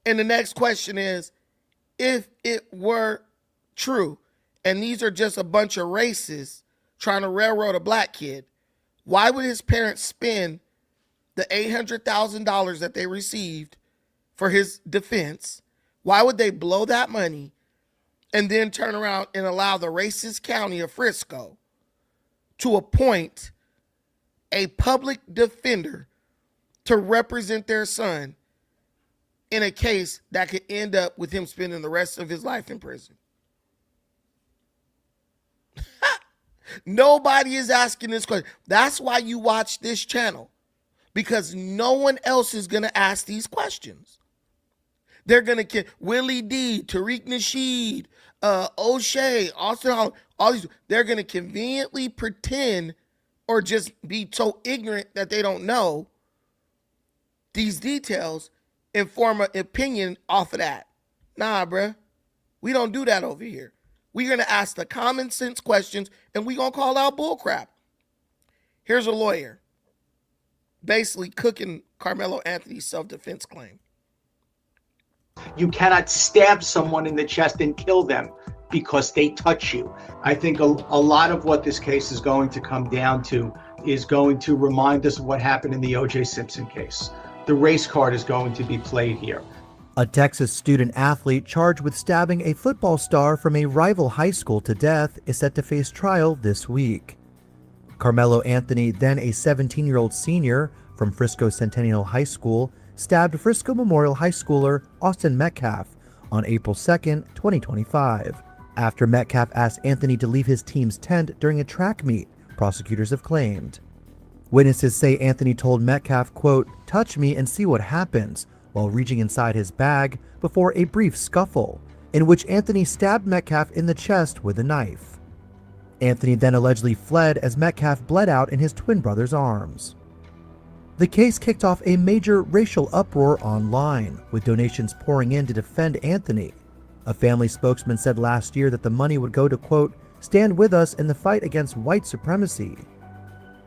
And the next question is, if it were true and these are just a bunch of racists trying to railroad a black kid, why would his parents spend the $800,000 that they received for his defense? Why would they blow that money and then turn around and allow the racist county of Frisco to appoint a public defender to represent their son in a case that could end up with him spending the rest of his life in prison? Nobody is asking this question. That's why you watch this channel, because no one else is going to ask these questions. They're going to get Willie D, Tariq Nasheed, O'Shea, Austin Hall, all these. They're going to conveniently pretend or just be so ignorant that they don't know these details and form an opinion off of that. Nah, bruh. We don't do that over here. We're going to ask the common sense questions, and we're going to call out bullcrap. Here's a lawyer basically cooking Karmelo Anthony's self-defense claim. You cannot stab someone in the chest and kill them because they touch you. I think a lot of what this case is going to come down to is going to remind us of what happened in the O.J. Simpson case. The race card is going to be played here. A Texas student athlete charged with stabbing a football star from a rival high school to death is set to face trial this week. Karmelo Anthony, then a 17-year-old senior from Frisco Centennial High School, stabbed Frisco Memorial High schooler Austin Metcalf on April 2, 2025, after Metcalf asked Anthony to leave his team's tent during a track meet, prosecutors have claimed. Witnesses say Anthony told Metcalf, quote, "Touch me and see what happens," while reaching inside his bag before a brief scuffle, in which Anthony stabbed Metcalf in the chest with a knife. Anthony then allegedly fled as Metcalf bled out in his twin brother's arms. The case kicked off a major racial uproar online, with donations pouring in to defend Anthony. A family spokesman said last year that the money would go to, quote, "stand with us in the fight against white supremacy."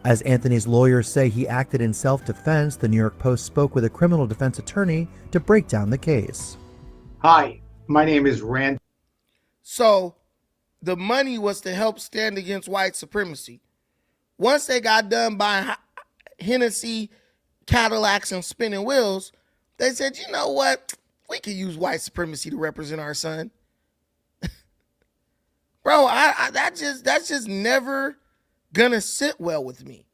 As Anthony's lawyers say he acted in self-defense, the New York Post spoke with a criminal defense attorney to break down the case. Hi, my name is Rand. So the money was to help stand against white supremacy. Once they got done buying Hennessy, Cadillacs, and spinning wheels, they said, you know what? We could use white supremacy to represent our son. Bro, that's just never gonna sit well with me.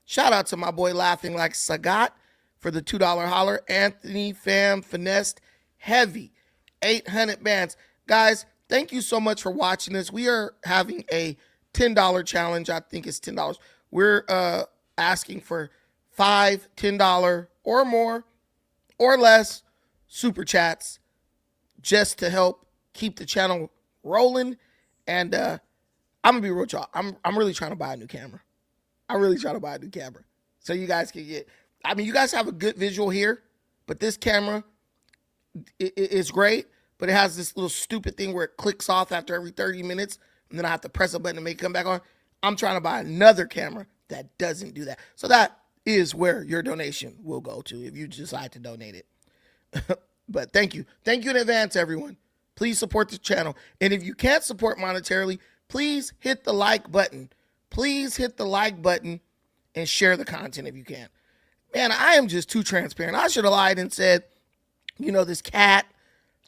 Shout out to my boy Laughing Like Sagat for the $2 holler. Anthony fam finessed heavy 800 bands. Guys, thank you so much for watching this. We are having a $10 challenge. I think it's $10. We're asking for 5 $10 or more or less super chats just to help keep the channel rolling. And I'm gonna be real with y'all. I'm really trying to buy a new camera. So you guys can get, I mean, you guys have a good visual here, but this camera is great, but it has this little stupid thing where it clicks off after every 30 minutes, and then I have to press a button to make it come back on. I'm trying to buy another camera that doesn't do that. So that is where your donation will go to if you decide to donate it. But thank you. Thank you in advance, everyone. Please support the channel. And if you can't support monetarily, please hit the like button. Please hit the like button and share the content if you can. Man, I am just too transparent. I should have lied and said, you know, this cat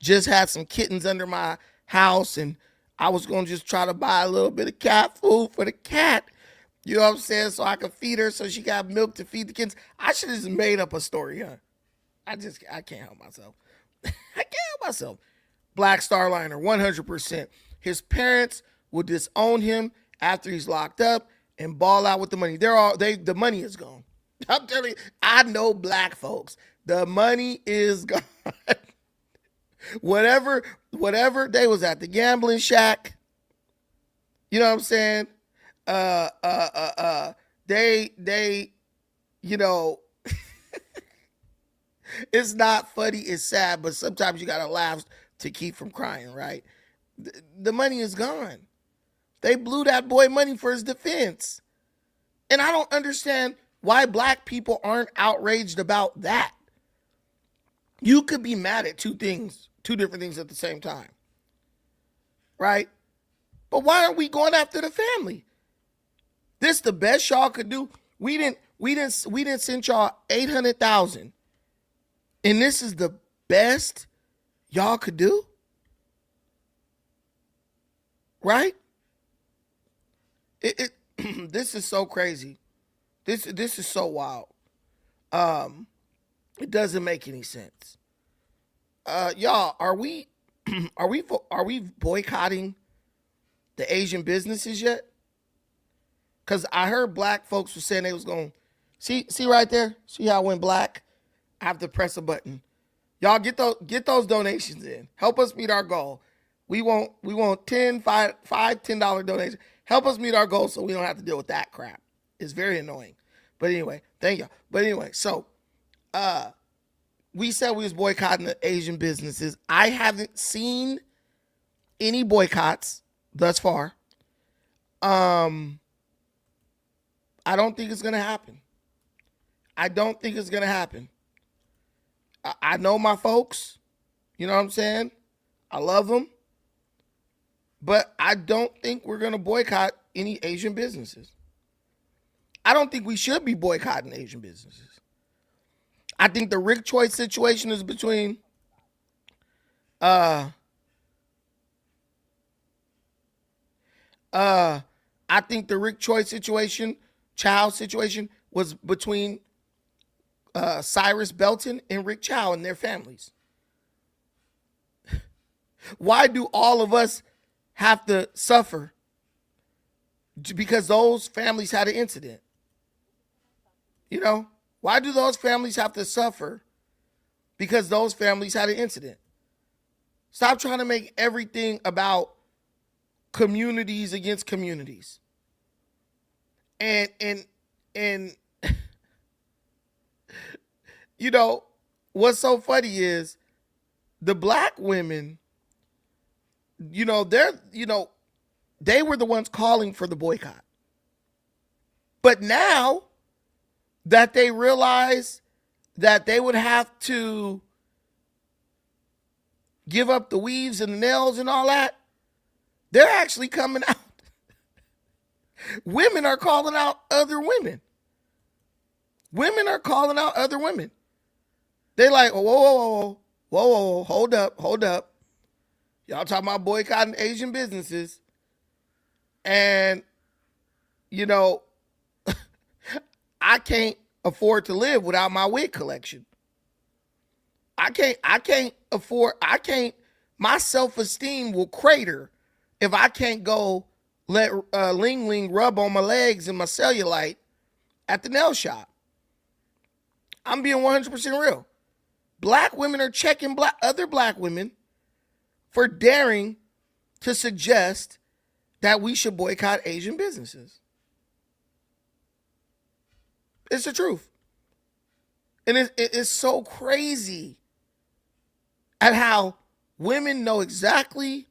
just had some kittens under my house, and I was going to just try to buy a little bit of cat food for the cat. You know what I'm saying? So I could feed her so she got milk to feed the kids. I should have just made up a story, huh? I can't help myself. Black Starliner, 100%. His parents will disown him after he's locked up and ball out with the money. The money is gone. I'm telling you, I know black folks. The money is gone. whatever they was at the gambling shack. You know what I'm saying? They, you know, it's not funny, it's sad, but sometimes you gotta laugh to keep from crying, right? The money is gone. They blew that boy money for his defense. And I don't understand why black people aren't outraged about that. You could be mad at two different things at the same time, right? But why aren't we going after the family? This the best y'all could do. We didn't send y'all 800,000. And this is the best y'all could do? Right? This is so crazy. This is so wild. It doesn't make any sense. Y'all, are we boycotting the Asian businesses yet? Because I heard black folks were saying they was going see right there. See how it went black? I have to press a button. Y'all get those donations in. Help us meet our goal. We want $10 donations. Help us meet our goal so we don't have to deal with that crap. It's very annoying. But anyway, thank y'all. But anyway, so we said we was boycotting the Asian businesses. I haven't seen any boycotts thus far. I don't think it's gonna happen. I know my folks. You know what I'm saying? I love them. But I don't think we're gonna boycott any Asian businesses. I don't think we should be boycotting Asian businesses. I think the Rick Choice situation is between I think the Rick Choice Chow situation was between Cyrus Belton and Rick Chow and their families. Why do all of us have to suffer because those families had an incident? You know, why do those families have to suffer because those families had an incident? Stop trying to make everything about communities against communities. And you know, what's so funny is the black women, they were the ones calling for the boycott. But now that they realize that they would have to give up the weaves and the nails and all that, they're actually coming out. Women are calling out other women. Women are calling out other women. They're like, whoa, hold up. Y'all talking about boycotting Asian businesses. And, I can't afford to live without my wig collection. My self-esteem will crater if I can't go let Ling Ling rub on my legs and my cellulite at the nail shop. I'm being 100% real. Black women are checking other black women for daring to suggest that we should boycott Asian businesses. It's the truth. And it's so crazy at how women know exactly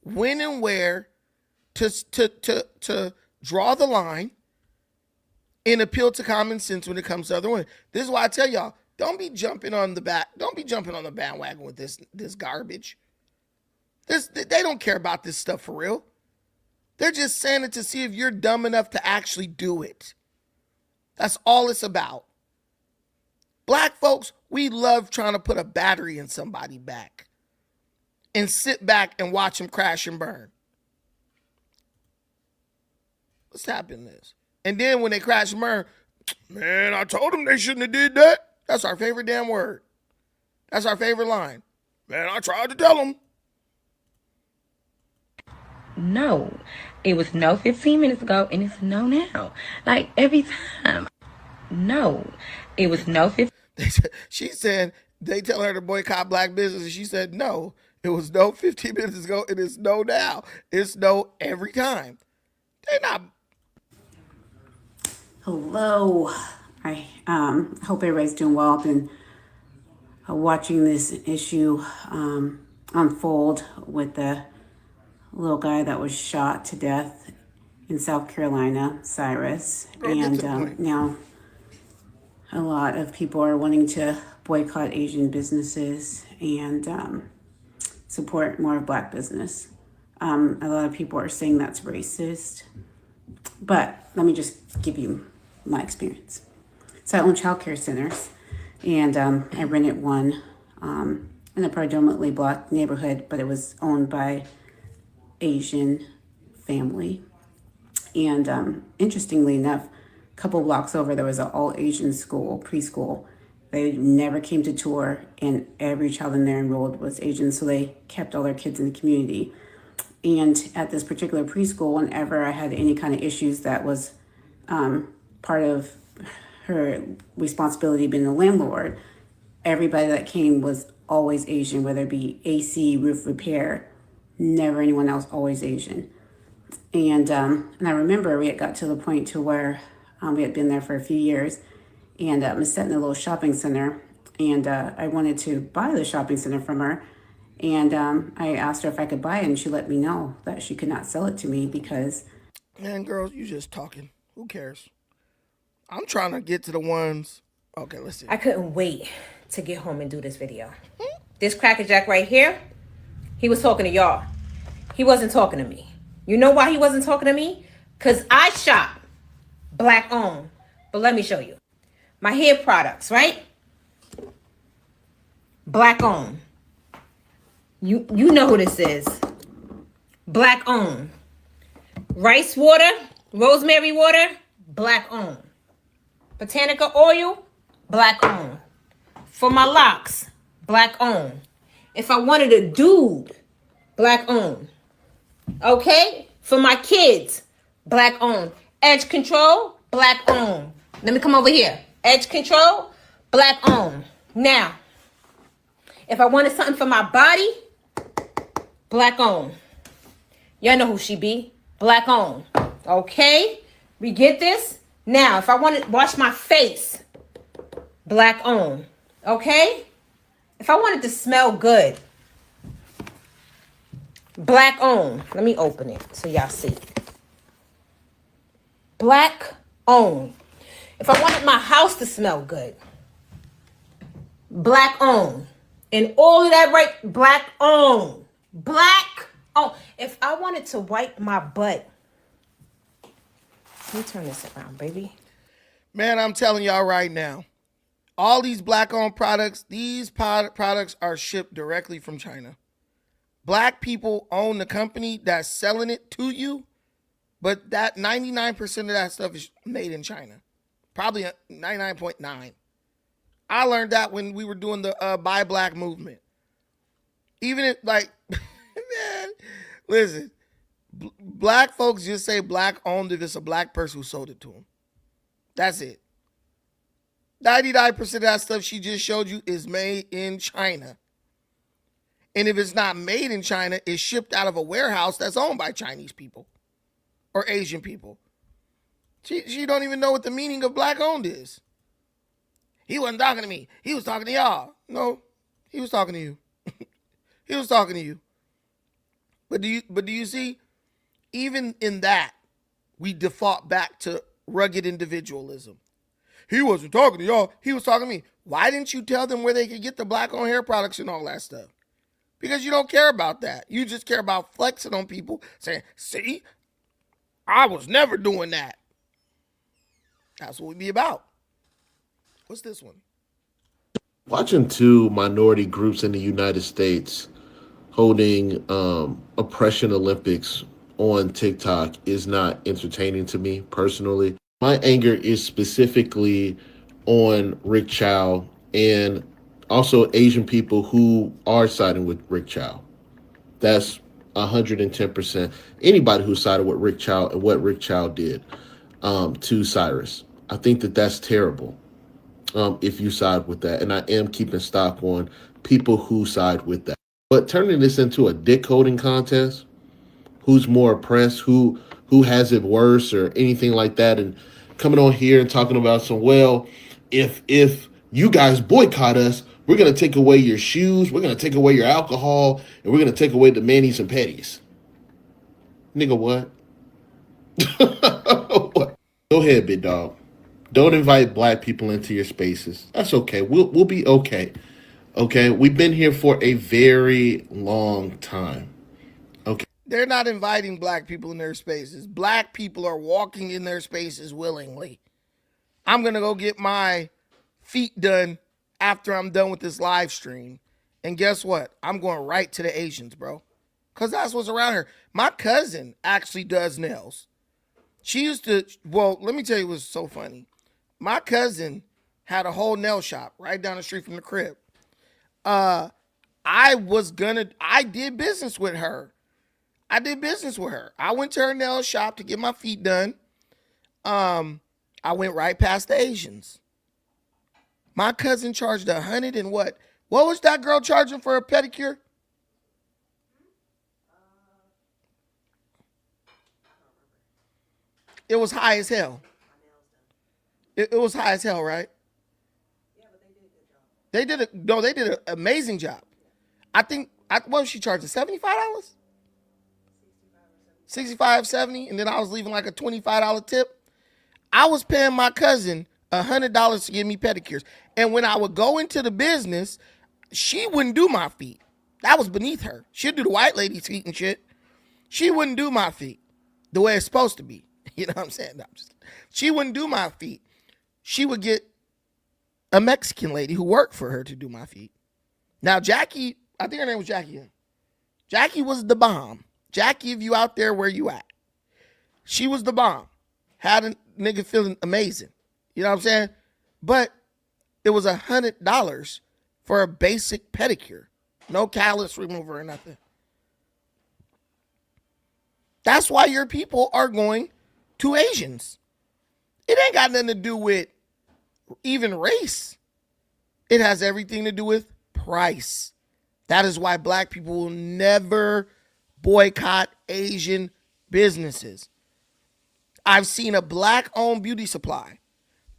when and where to draw the line and appeal to common sense when it comes to other women. This is why I tell y'all, don't be jumping on the bandwagon with this garbage. They don't care about this stuff for real. They're just saying it to see if you're dumb enough to actually do it. That's all it's about. Black folks, we love trying to put a battery in somebody's back and sit back and watch them crash and burn. Let's tap in this. And then when they crash and burn, man, I told them they shouldn't have did that. That's our favorite damn word. That's our favorite line. Man, I tried to tell them. No, it was no 15 minutes ago, and it's no now. Like, every time. No, it was no 15. She said they tell her to boycott black business, and she said no. It was no 15 minutes ago, and it's no now. It's no every time. They're not. Hello. I hope everybody's doing well. I've been watching this issue unfold with the little guy that was shot to death in South Carolina, Cyrus. And now a lot of people are wanting to boycott Asian businesses and support more of black business. A lot of people are saying that's racist, but let me just give you my experience. So I own childcare centers, and I rented one in a predominantly Black neighborhood, but it was owned by Asian family. And interestingly enough, a couple blocks over, there was an all Asian school, preschool. They never came to tour, and every child in there enrolled was Asian, so they kept all their kids in the community. And at this particular preschool, whenever I had any kind of issues that was part of her responsibility being the landlord, everybody that came was always Asian, whether it be AC, roof repair, never anyone else, always Asian. And I remember we had got to the point to where we had been there for a few years, and I was sitting in a little shopping center, and I wanted to buy the shopping center from her. And I asked her if I could buy it, and she let me know that she could not sell it to me because... Man, girls, you just talking. Who cares? I'm trying to get to the ones... Okay, let's see. I couldn't wait to get home and do this video. This Cracker Jack right here, he was talking to y'all. He wasn't talking to me. You know why he wasn't talking to me? Because I shop Black owned. But let me show you. My hair products, right? Black owned. You know who this is. Black owned. Rice water, rosemary water, Black owned. Botanica oil, Black owned. For my locks, Black owned. If I wanted a dude, Black owned. Okay? For my kids, Black owned. Edge control, Black owned. Let me come over here. Edge control, Black owned. Now, if I wanted something for my body, Black owned. Y'all know who she be. Black owned. Okay? We get this? Now, if I want to wash my face, Black owned. Okay? If I wanted to smell good, Black owned. Let me open it so y'all see. Black owned. If I wanted my house to smell good, Black owned. And all of that right, Black owned. Black owned. If I wanted to wipe my butt, let me turn this around, baby. Man, I'm telling y'all right now, all these Black-owned products, these products are shipped directly from China. Black people own the company that's selling it to you, but that 99% of that stuff is made in China. Probably 99.9. I learned that when we were doing the Buy Black movement. Even if, like, man, listen, Black folks just say Black owned if it's a Black person who sold it to them. That's it. 99% of that stuff she just showed you is made in China. And if it's not made in China, it's shipped out of a warehouse that's owned by Chinese people or Asian people. She don't even know what the meaning of Black owned is. He wasn't talking to me. He was talking to y'all. No, he was talking to you. He was talking to you. But do you see? Even in that, we default back to rugged individualism. He wasn't talking to y'all. He was talking to me. Why didn't you tell them where they could get the Black-owned hair products and all that stuff? Because you don't care about that. You just care about flexing on people, saying, see, I was never doing that. That's what we be about. What's this one? Watching two minority groups in the United States holding oppression Olympics on TikTok is not entertaining to me personally. My anger is specifically on Rick Chow and also Asian people who are siding with Rick Chow. That's 110%. Anybody who sided with Rick Chow and what Rick Chow did to Cyrus. I think that that's terrible if you side with that. And I am keeping stock on people who side with that. But turning this into a dick holding contest, who's more oppressed, who has it worse or anything like that, and coming on here and talking about some, well, if you guys boycott us, we're going to take away your shoes, we're going to take away your alcohol, and we're going to take away the manis and petties. Nigga, what? What? Go ahead, big dog. Don't invite Black people into your spaces. That's okay. We'll be okay. Okay? We've been here for a very long time. Okay. They're not inviting black people in their spaces. Black people are walking in their spaces willingly. I'm going to go get my feet done after I'm done with this live stream. And guess what? I'm going right to the Asians, bro. Because that's what's around here. My cousin actually does nails. She used to, well, let me tell you what's so funny. My cousin had a whole nail shop right down the street from the crib. I did business with her. I went to her nail shop to get my feet done. I went right past the Asians. My cousin charged $100 and what? What was that girl charging for a pedicure? It was high as hell. It was high as hell, right? Yeah, but they did an amazing job. What was she charging? $75? 65, 70, and then I was leaving like a $25 tip. I was paying my cousin $100 to give me pedicures. And when I would go into the business, she wouldn't do my feet. That was beneath her. She'd do the white lady's feet and shit. She wouldn't do my feet the way it's supposed to be. You know what I'm saying? No, I'm just kidding. She wouldn't do my feet. She would get a Mexican lady who worked for her to do my feet. Now, Jackie, I think her name was Jackie. Jackie was the bomb. Jackie, if you out there, where you at? She was the bomb. Had a nigga feeling amazing. You know what I'm saying? But it was $100 for a basic pedicure. No callus remover or nothing. That's why your people are going to Asians. It ain't got nothing to do with even race. It has everything to do with price. That is why black people will never boycott Asian businesses. I've seen a black-owned beauty supply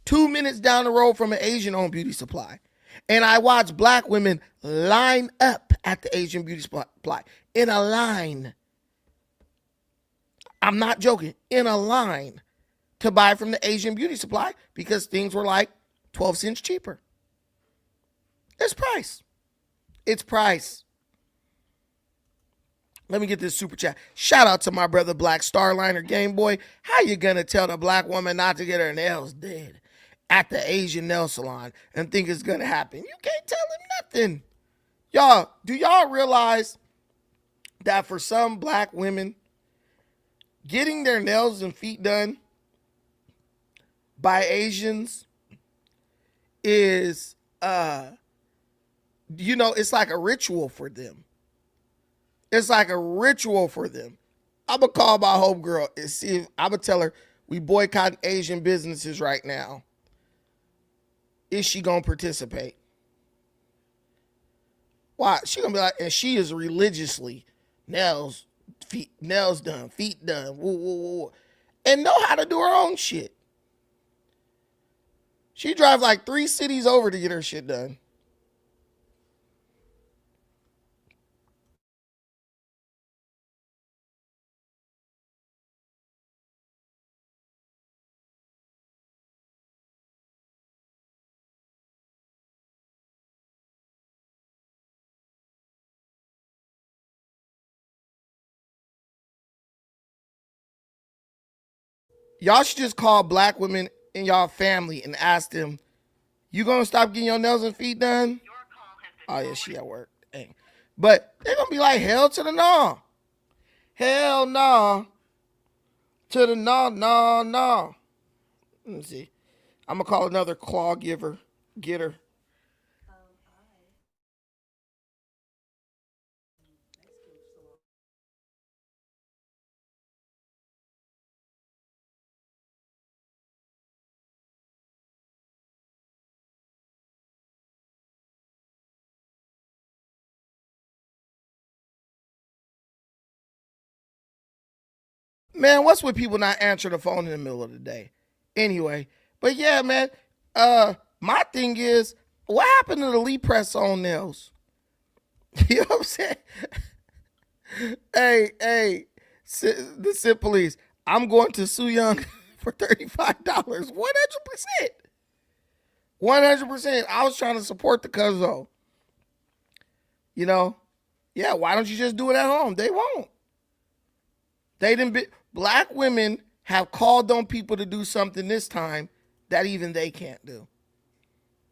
2 minutes down the road from an Asian-owned beauty supply. And I watch black women line up at the Asian beauty supply in a line. I'm not joking. In a line to buy from the Asian beauty supply because things were like 12 cents cheaper. It's price. It's price. Let me get this super chat. Shout out to my brother Black Starliner Game Boy. How you gonna tell the black woman not to get her nails did at the Asian nail salon and think it's gonna happen? You can't tell him nothing. Y'all, do y'all realize that for some black women, getting their nails and feet done by Asians is, it's like a ritual for them. It's like a ritual for them. I'm going to call my homegirl and see if I'm going to tell her we boycott Asian businesses right now. Is she going to participate? Why? She going to be like, and she is religiously nails done, feet done, woo, woo, woo, and know how to do her own shit. She drives like 3 cities over to get her shit done. Y'all should just call black women in y'all family and ask them, you gonna stop getting your nails and feet done? Oh yeah, she at work. Dang. But they're gonna be like, hell to the no. Hell no. To the no, no, no. Let me see. I'm gonna call another claw giver. Getter. Man, what's with people not answering the phone in the middle of the day? Anyway, but yeah, man, my thing is, what happened to the Lee press on nails? You know what I'm saying? Hey, the Sip Police, I'm going to sue Young for $35. 100%. 100%. I was trying to support the cuzzo. You know? Yeah, why don't you just do it at home? They won't. Black women have called on people to do something this time that even they can't do.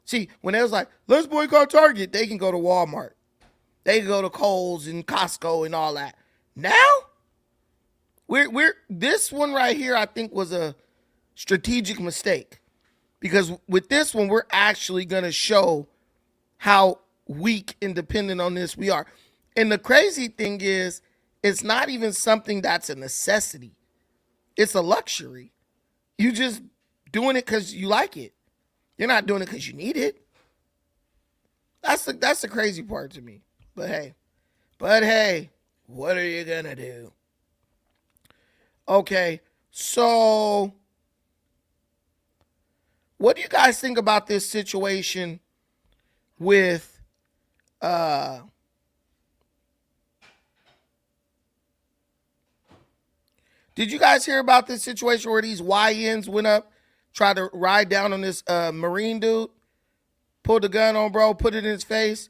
See, when it was like, let's boycott Target, they can go to Walmart. They can go to Kohl's and Costco and all that. Now, we're this one right here, I think, was a strategic mistake. Because with this one, we're actually going to show how weak and dependent on this we are. And the crazy thing is, it's not even something that's a necessity. It's a luxury. You just doing it because you like it. You're not doing it because you need it. That's the crazy part to me. But hey, what are you gonna do? Okay, so what do you guys think about this situation with did you guys hear about this situation where these YNs went up, tried to ride down on this Marine dude, pulled the gun on bro, put it in his face,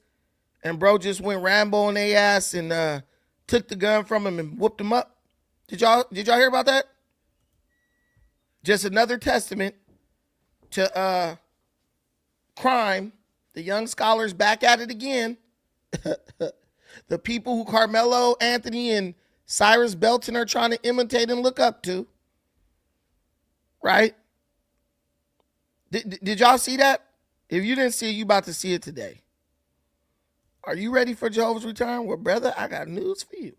and bro just went Rambo on their ass and took the gun from him and whooped him up? Did y'all hear about that? Just another testament to crime. The young scholars back at it again. The people who Karmelo Anthony and Cyrus Belton are trying to imitate and look up to. Right? Did y'all see that? If you didn't see it, you about to see it today. Are you ready for Jehovah's return? Well, brother, I got news for you.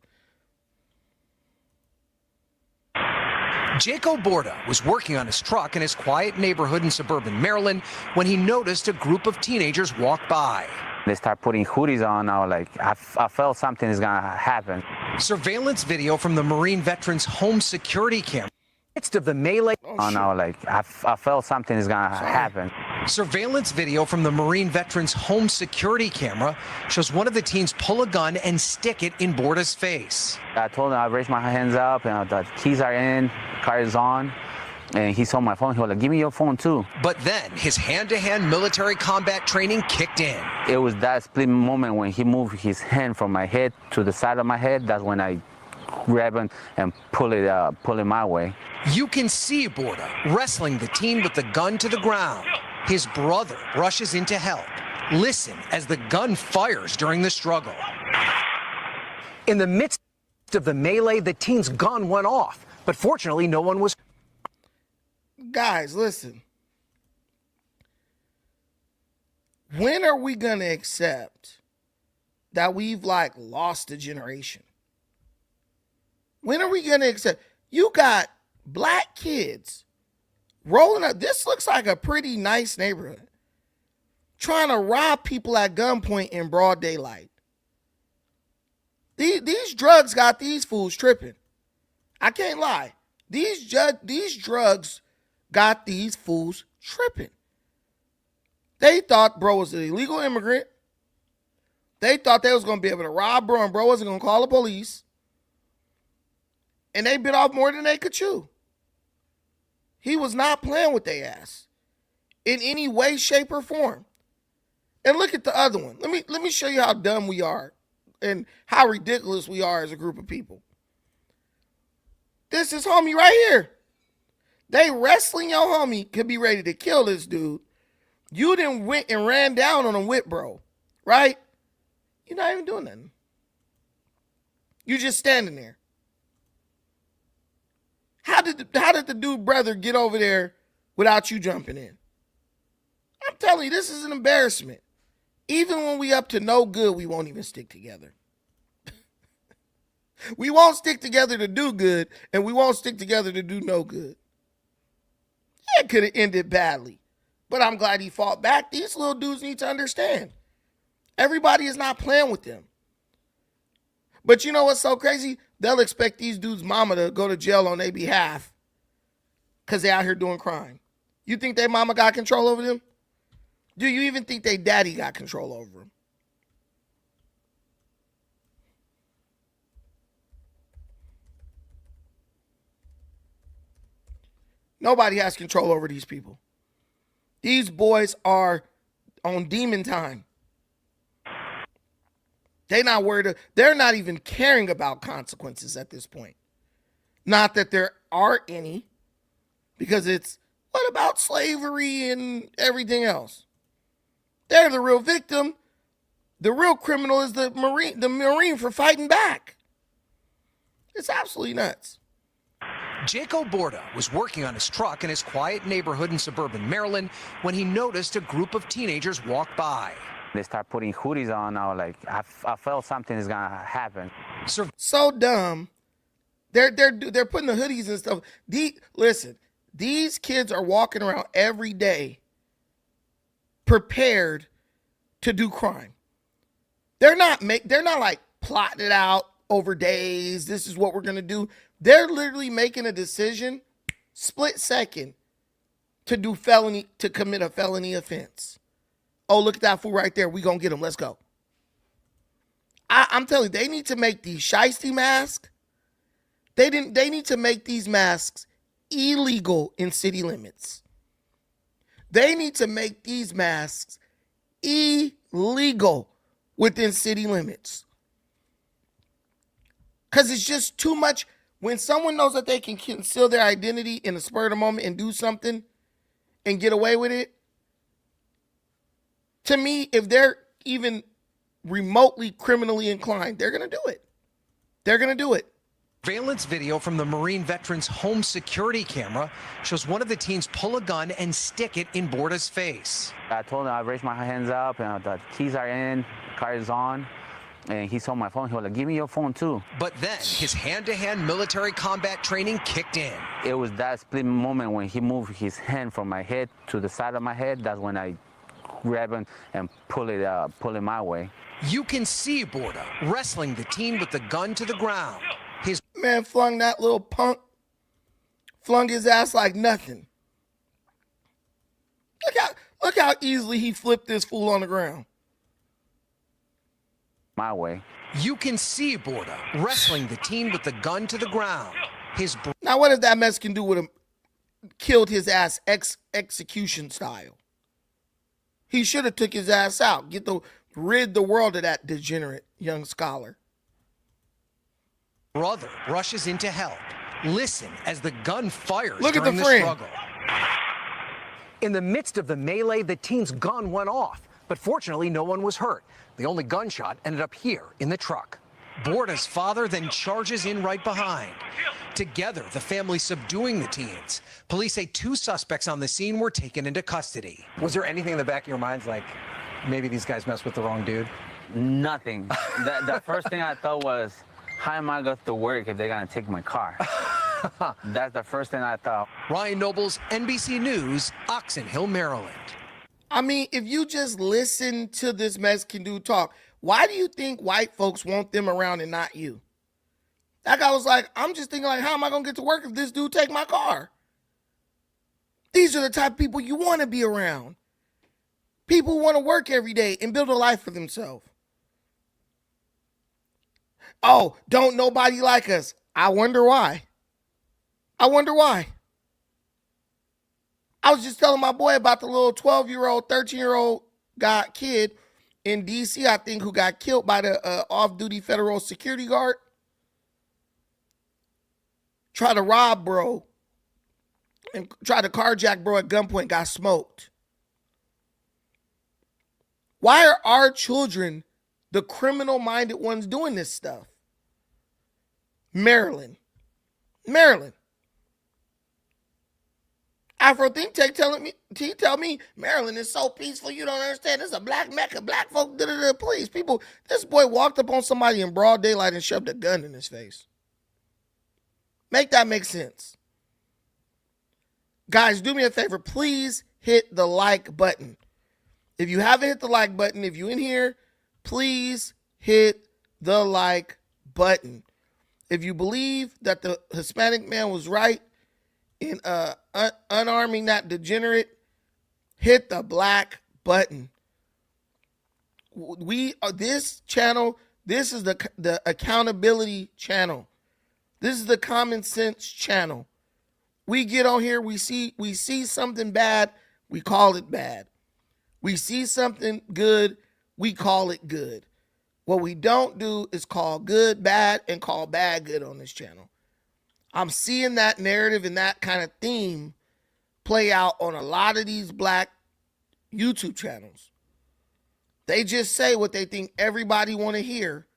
Jaco Borda was working on his truck in his quiet neighborhood in suburban Maryland when he noticed a group of teenagers walk by. They start putting hoodies on. I was like, I felt something is going to happen. Surveillance video from the Marine veteran's home security camera. Midst of the melee. I was like, I felt something is going to happen. Surveillance video from the Marine veteran's home security camera shows one of the teens pull a gun and stick it in Borda's face. I told him, I raised my hands up, and the keys are in, car is on. And he saw my phone. He was like, give me your phone too. But then his hand-to-hand military combat training kicked in. It was that split moment when he moved his hand from my head to the side of my head. That's when I grab him and pull it my way. You can see Borda wrestling the teen with the gun to the ground. His brother rushes in to help. Listen as the gun fires during the struggle. In the midst of the melee, the teen's gun went off, but fortunately no one was. Guys, listen. When are we going to accept that we've lost a generation? When are we going to accept? You got black kids rolling up. This looks like a pretty nice neighborhood. Trying to rob people at gunpoint in broad daylight. These drugs got these fools tripping. I can't lie. These drugs got these fools tripping. They thought bro was an illegal immigrant. They thought they was going to be able to rob bro and bro wasn't going to call the police. And they bit off more than they could chew. He was not playing with their ass in any way, shape, or form. And look at the other one. Let me show you how dumb we are and how ridiculous we are as a group of people. This is homie right here. They wrestling your homie, could be ready to kill this dude. You done went and ran down on him with bro, right? You're not even doing nothing. You just standing there. How did the dude brother get over there without you jumping in? I'm telling you, this is an embarrassment. Even when we up to no good, we won't even stick together. We won't stick together to do good, and we won't stick together to do no good. Yeah, it could have ended badly, but I'm glad he fought back. These little dudes need to understand. Everybody is not playing with them. But you know what's so crazy? They'll expect these dudes' mama to go to jail on their behalf because they're out here doing crime. You think their mama got control over them? Do you even think their daddy got control over them? Nobody has control over these people. These boys are on demon time. They're not worried. They're not even caring about consequences at this point. Not that there are any, because it's, what about slavery and everything else? They're the real victim. The real criminal is the Marine for fighting back. It's absolutely nuts. Jaco Borda was working on his truck in his quiet neighborhood in suburban Maryland when he noticed a group of teenagers walk by. They start putting hoodies on. I was like, I felt something is gonna happen. So dumb. They're putting the hoodies and stuff. Listen, these kids are walking around every day prepared to do crime. They're not like plotting it out over days. This is what we're gonna do. They're literally making a decision, split second, to commit a felony offense. Oh, look at that fool right there. We gonna get him. Let's go. I'm telling you, they need to make these shiesty masks. They need to make these masks illegal in city limits. They need to make these masks illegal within city limits. Because it's just too much. When someone knows that they can conceal their identity in a spur of the moment and do something and get away with it, to me, if they're even remotely criminally inclined, they're going to do it. They're going to do it. Surveillance video from the Marine veteran's home security camera shows one of the teens pull a gun and stick it in Borda's face. I told him I raised my hands up and the keys are in, the car is on. And he saw my phone. He was like, give me your phone too. But then his hand-to-hand military combat training kicked in. It was that split moment when he moved his hand from my head to the side of my head. That's when I grab him and pull it my way. You can see Borda wrestling the teen with the gun to the ground. His man flung that little punk, flung his ass like nothing. Look how easily he flipped this fool on the ground. My way. You can see Borda wrestling the teen with the gun to the ground. Now, what if that mess can do with him? Killed his ass execution style. He should have took his ass out. Rid the world of that degenerate young scholar. Brother rushes in to help. Listen as the gun fires. Look at during the the friend. struggle. In the midst of the melee, the teen's gun went off, but fortunately no one was hurt. The only gunshot ended up here in the truck. Borda's father then charges in right behind. Together, the family subduing the teens. Police say 2 suspects on the scene were taken into custody. Was there anything in the back of your minds like, maybe these guys messed with the wrong dude? Nothing. The first thing I thought was, how am I going to work if they're going to take my car? That's the first thing I thought. Ryan Nobles, NBC News, Oxon Hill, Maryland. I mean, if you just listen to this Mexican dude talk, why do you think white folks want them around and not you? That guy was like, I'm just thinking, like, how am I going to get to work if this dude take my car? These are the type of people you want to be around. People who want to work every day and build a life for themselves. Oh, don't nobody like us. I wonder why. I wonder why. I was just telling my boy about the little 12-year-old, 13-year-old kid in D.C., I think, who got killed by the off-duty federal security guard. Tried to rob bro and tried to carjack bro at gunpoint, got smoked. Why are our children the criminal-minded ones doing this stuff? Maryland. Afro Think Tank tell me Maryland is so peaceful, you don't understand. It's a black Mecca, black folk, please. People, this boy walked up on somebody in broad daylight and shoved a gun in his face. Make that make sense. Guys, do me a favor. Please hit the like button. If you haven't hit the like button, if you're in here, please hit the like button. If you believe that the Hispanic man was right in unarming that degenerate, hit the black button. This channel, this is the accountability channel. This is the common sense channel. We get on here, we see something bad, we call it bad. We see something good, we call it good. What we don't do is call good bad and call bad good on this channel. I'm seeing that narrative and that kind of theme play out on a lot of these black YouTube channels. They just say what they think everybody want to hear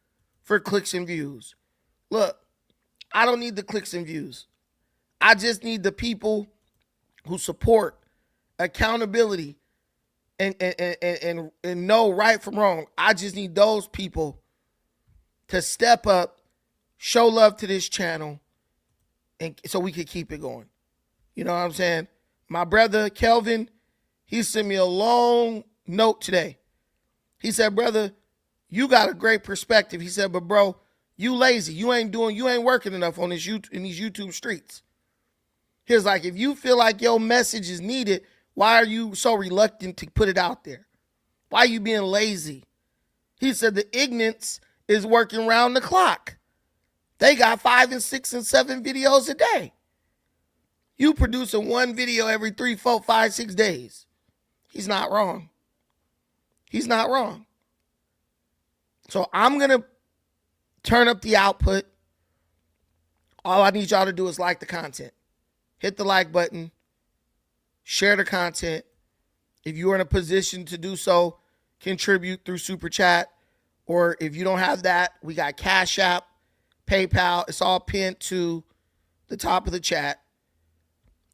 for clicks and views. Look, I don't need the clicks and views. I just need the people who support accountability and know right from wrong. I just need those people to step up, show love to this channel, and so we can keep it going. You know what I'm saying? My brother Kelvin, he sent me a long note today. He said, brother, you got a great perspective. He said, but bro, you lazy. You ain't working enough on this in these YouTube streets. He was like, if you feel like your message is needed, why are you so reluctant to put it out there? Why are you being lazy? He said the ignorance is working round the clock. They got 5 and 6 and 7 videos a day. You producing one video every 3, 4, 5, 6 days. He's not wrong. He's not wrong. So I'm going to turn up the output. All I need y'all to do is like the content. Hit the like button. Share the content. If you're in a position to do so, contribute through Super Chat. Or if you don't have that, we got Cash App, PayPal. It's all pinned to the top of the chat.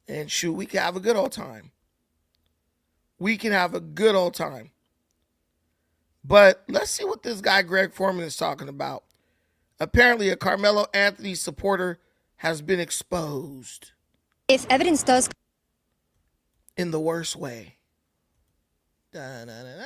And shoot, we can have a good old time. We can have a good old time. But let's see what this guy Greg Foreman is talking about. Apparently, a Karmelo Anthony supporter has been exposed. If evidence does... in the worst way. Da-da-da-da.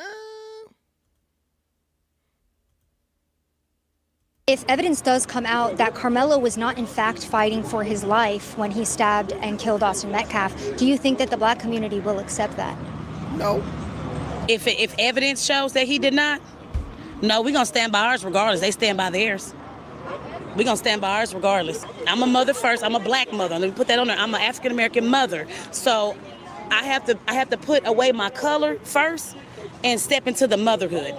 If evidence does come out that Karmelo was not in fact fighting for his life when he stabbed and killed Austin Metcalf, do you think that the black community will accept that? No. If evidence shows that he did not, no, we're going to stand by ours regardless. They stand by theirs. We're going to stand by ours regardless. I'm a mother first. I'm a black mother. Let me put that on there. I'm an African-American mother. So I have to put away my color first and step into the motherhood.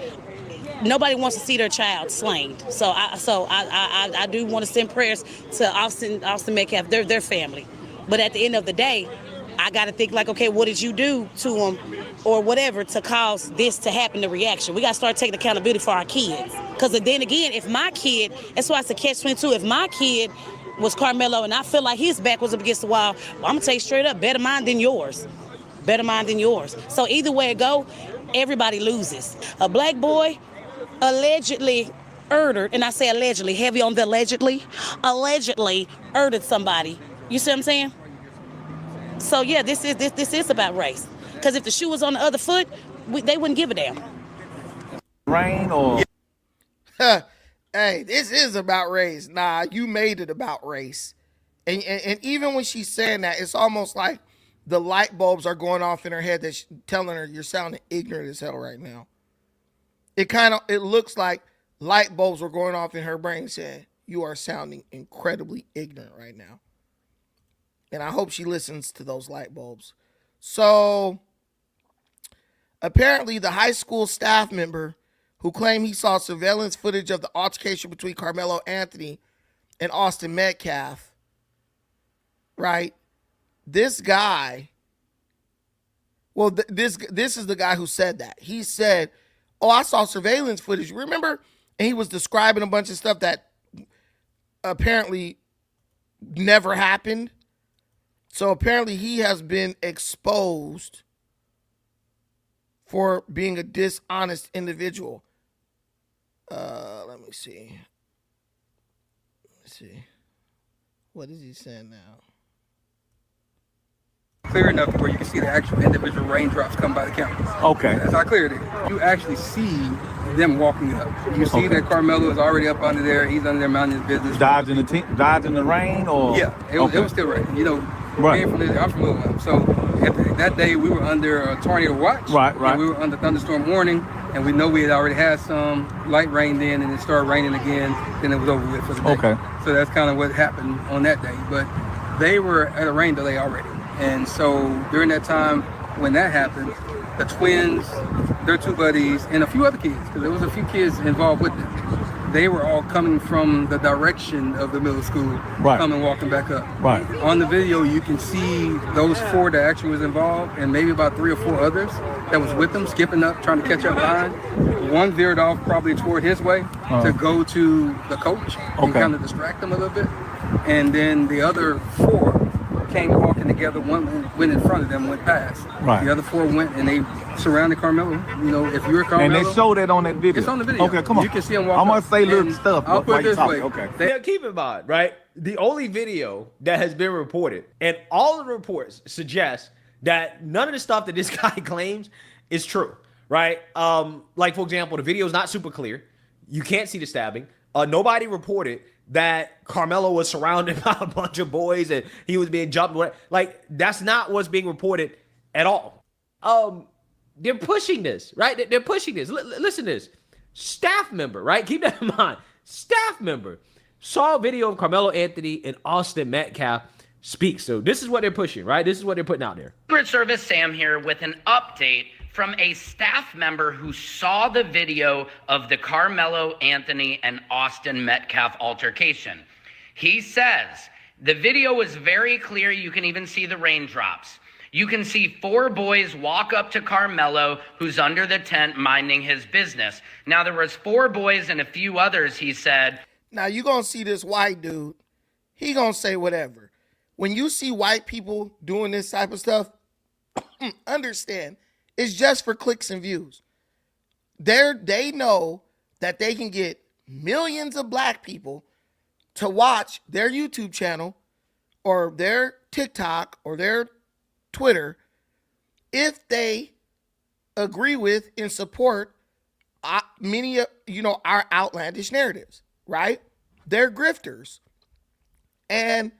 Nobody wants to see their child slain. So I do want to send prayers to Austin Metcalf, their family. But at the end of the day, I got to think like, okay, what did you do to him or whatever to cause this to happen, the reaction? We got to start taking accountability for our kids. Because then again, if my kid, that's why it's a catch-22, if my kid was Karmelo and I feel like his back was up against the wall, well, I'm going to tell you straight up, better mine than yours. Better mine than yours. So either way it go, everybody loses. A black boy allegedly murdered, and I say allegedly, heavy on the allegedly murdered somebody. You see what I'm saying? So yeah, this is about race. Because if the shoe was on the other foot, they wouldn't give a damn. Rain or... Hey, this is about race. Nah, you made it about race. And even when she's saying that, it's almost like the light bulbs are going off in her head that's telling her you're sounding ignorant as hell right now. It looks like light bulbs were going off in her brain saying, you are sounding incredibly ignorant right now. And I hope she listens to those light bulbs. So apparently the high school staff member who claimed he saw surveillance footage of the altercation between Karmelo Anthony and Austin Metcalf, right? This guy, well, this is the guy who said that. He said, oh, I saw surveillance footage. Remember? And he was describing a bunch of stuff that apparently never happened. So apparently he has been exposed for being a dishonest individual. Let me see. Let's see. What is he saying now? Clear enough where you can see the actual individual raindrops come by the cameras. Okay. That's how clear it is. You actually see them walking up. You see that Karmelo is already up under there. He's under there minding his business. Dodging the rain or? Yeah, it was still raining. You know, right. I'm from Louisville. So that day we were under a tornado watch. Right. And we were under thunderstorm warning. And we know we had already had some light rain then, and it started raining again. Then it was over with for the day. Okay. So that's kind of what happened on that day. But they were at a rain delay already. And so during that time when that happened, the twins, their two buddies, and a few other kids, because there was a few kids involved with them, they were all coming from the direction of the middle school, Right. coming walking back up. Right. On the video, you can see those 4 that actually was involved, and maybe about 3 or 4 others that was with them, skipping up, trying to catch up behind. One veered off probably toward his way to go to the coach and kind of distract him a little bit. And then the other 4 came walking together. One went in front of them, went past. Right. The other 4 went and they surrounded Karmelo. You know, if you're Karmelo, And they showed that on that video. it's on the video. Okay, come on. You can see him walk I'm gonna up. say little And stuff. I'll while put it you this talking. way. Okay. Now, keep in mind, right? The only video that has been reported, and all of the reports suggest that none of the stuff that this guy claims is true, right? Like, for example, the video is not super clear. You can't see the stabbing. Nobody reported that Karmelo was surrounded by a bunch of boys and he was being jumped. Like, that's not what's being reported at all. They're pushing this, right? They're pushing this. Listen to this. Staff member, right? Keep that in mind. Staff member saw a video of Karmelo Anthony and Austin Metcalf speak. So this is what they're pushing, right? This is what they're putting out there. Secret Service Sam here with an update from a staff member who saw the video of the Karmelo Anthony and Austin Metcalf altercation. He says, the video was very clear. You can even see the raindrops. You can see 4 boys walk up to Karmelo, who's under the tent minding his business. Now, there was 4 boys and a few others, he said. Now, you're going to see this white dude. He going to say whatever. When you see white people doing this type of stuff, understand, it's just for clicks and views. They know that they can get millions of black people to watch their YouTube channel or their TikTok or their Twitter if they agree with and support many of, our outlandish narratives, right? They're grifters. And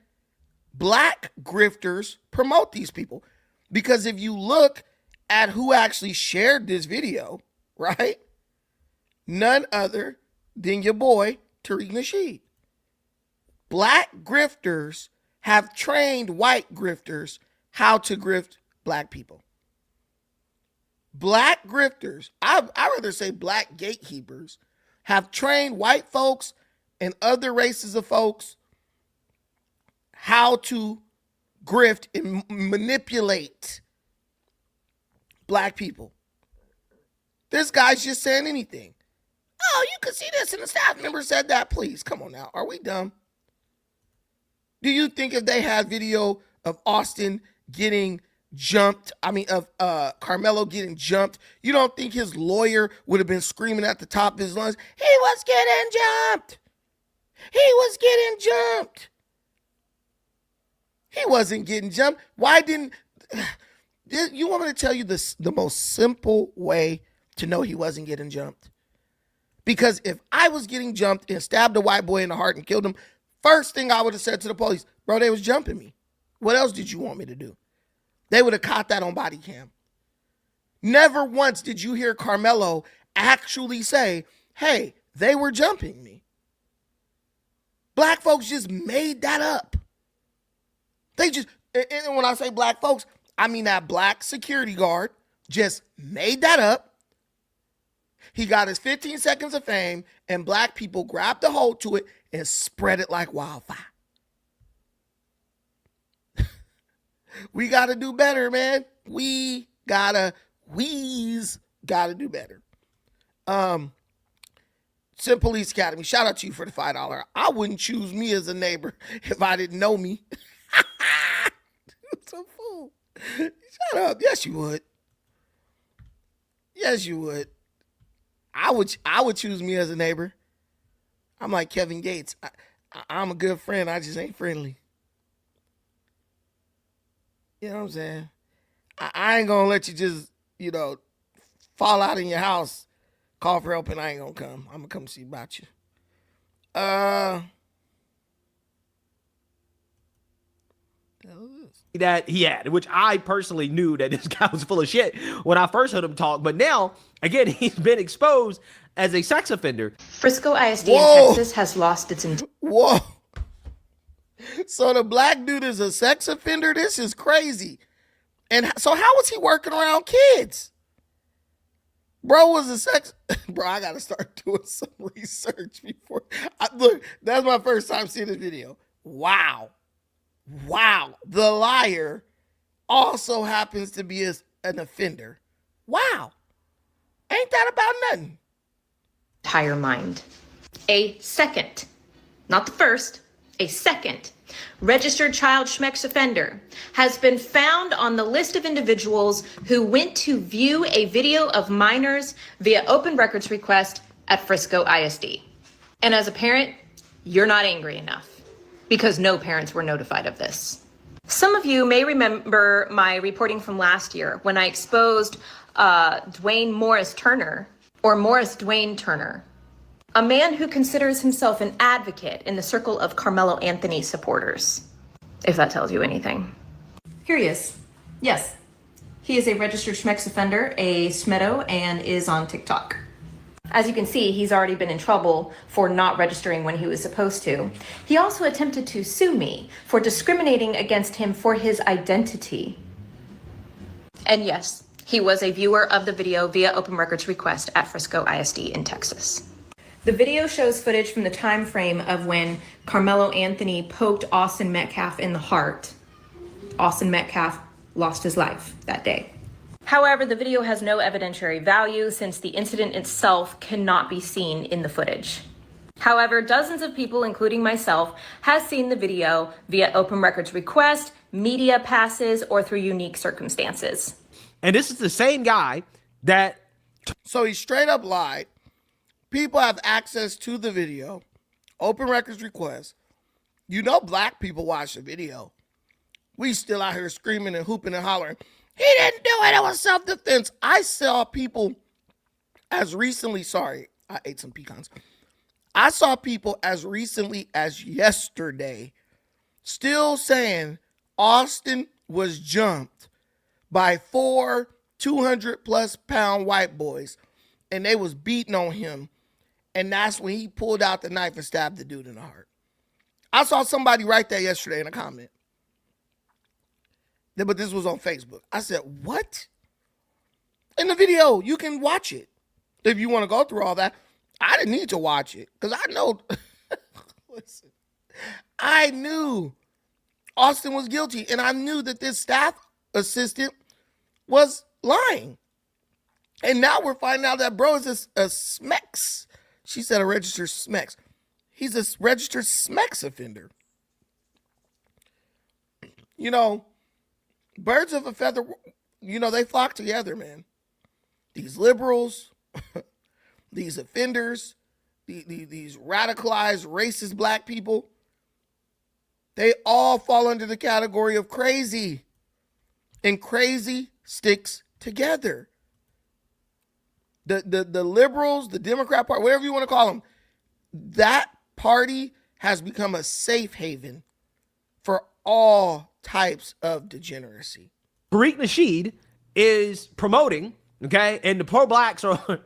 black grifters promote these people. Because if you look at who actually shared this video, right? None other than your boy, Tariq Nasheed. Black grifters have trained white grifters how to grift black people. Black grifters, I'd rather say black gatekeepers, have trained white folks and other races of folks how to grift and manipulate black people. This guy's just saying anything. Oh, you can see this and the staff member said that. Please, come on now. Are we dumb? Do you think if they had video of Austin getting jumped, of Karmelo getting jumped, you don't think his lawyer would have been screaming at the top of his lungs, he was getting jumped. He was getting jumped. He wasn't getting jumped. Why didn't... You want me to tell you the most simple way to know he wasn't getting jumped? Because if I was getting jumped and stabbed a white boy in the heart and killed him, first thing I would have said to the police, bro, they was jumping me. What else did you want me to do? They would have caught that on body cam. Never once did you hear Karmelo actually say, hey, they were jumping me. Black folks just made that up. They just, and when I say black folks, I mean that black security guard just made that up. He got his 15 seconds of fame, and black people grabbed a hold to it and spread it like wildfire. We got to do better, man. We's got to do better. Sim Police Academy, shout out to you for the $5. I wouldn't choose me as a neighbor if I didn't know me. It's a fool. Shut up. Yes, you would. Yes, you would. I would choose me as a neighbor. I'm like Kevin Gates. I'm a good friend. I just ain't friendly. You know what I'm saying? I ain't gonna let you just, fall out in your house, call for help, and I ain't gonna come. I'm gonna come see about you. That he had, which I personally knew that this guy was full of shit when I first heard him talk. But now, again, he's been exposed as a sex offender. Frisco ISD in Texas has lost its... Whoa. So the black dude is a sex offender? This is crazy. And so how was he working around kids? Bro was a sex. Bro, I got to start doing some research before. Look, that's my first time seeing this video. Wow. The liar also happens to be an offender. Wow. Ain't that about nothing? Entire mind. A second, not the first, a second registered child schmex offender has been found on the list of individuals who went to view a video of minors via open records request at Frisco ISD. And as a parent, you're not angry enough because no parents were notified of this. Some of you may remember my reporting from last year when I exposed Dwayne Morris Turner, or Morris Dwayne Turner, a man who considers himself an advocate in the circle of Karmelo Anthony supporters, if that tells you anything. Here he is. Yes, he is a registered schmex offender, a SMEDO, and is on TikTok. As you can see, he's already been in trouble for not registering when he was supposed to. He also attempted to sue me for discriminating against him for his identity. And yes, he was a viewer of the video via open records request at Frisco ISD in Texas. The video shows footage from the time frame of when Karmelo Anthony poked Austin Metcalf in the heart. Austin Metcalf lost his life that day. However, the video has no evidentiary value since the incident itself cannot be seen in the footage. However, dozens of people, including myself, has seen the video via open records request, media passes, or through unique circumstances. And this is the same guy that... So he straight up lied. People have access to the video. Open records request. You know black people watch the video. We still out here screaming and hooping and hollering. He didn't do it. It was self-defense. I saw people as recently, sorry, I ate some pecans. I saw people as recently as yesterday still saying Austin was jumped by 4 200-plus pound white boys, and they was beating on him. And that's when he pulled out the knife and stabbed the dude in the heart. I saw somebody write that yesterday in a comment. But this was on Facebook. I said, what? In the video, you can watch it. If you want to go through all that. I didn't need to watch it. Because I know, listen, I knew Austin was guilty. And I knew that this staff assistant was lying. And now we're finding out that bro is a SMEX. She said a registered SMEX. He's a registered SMEX offender. You know, birds of a feather, you know, they flock together, man. These liberals, these offenders, these radicalized, racist black people, they all fall under the category of crazy. And crazy sticks together. The liberals, the Democrat Party, whatever you want to call them, that party has become a safe haven for all types of degeneracy. Tariq Nasheed is promoting, okay, and the pro-blacks are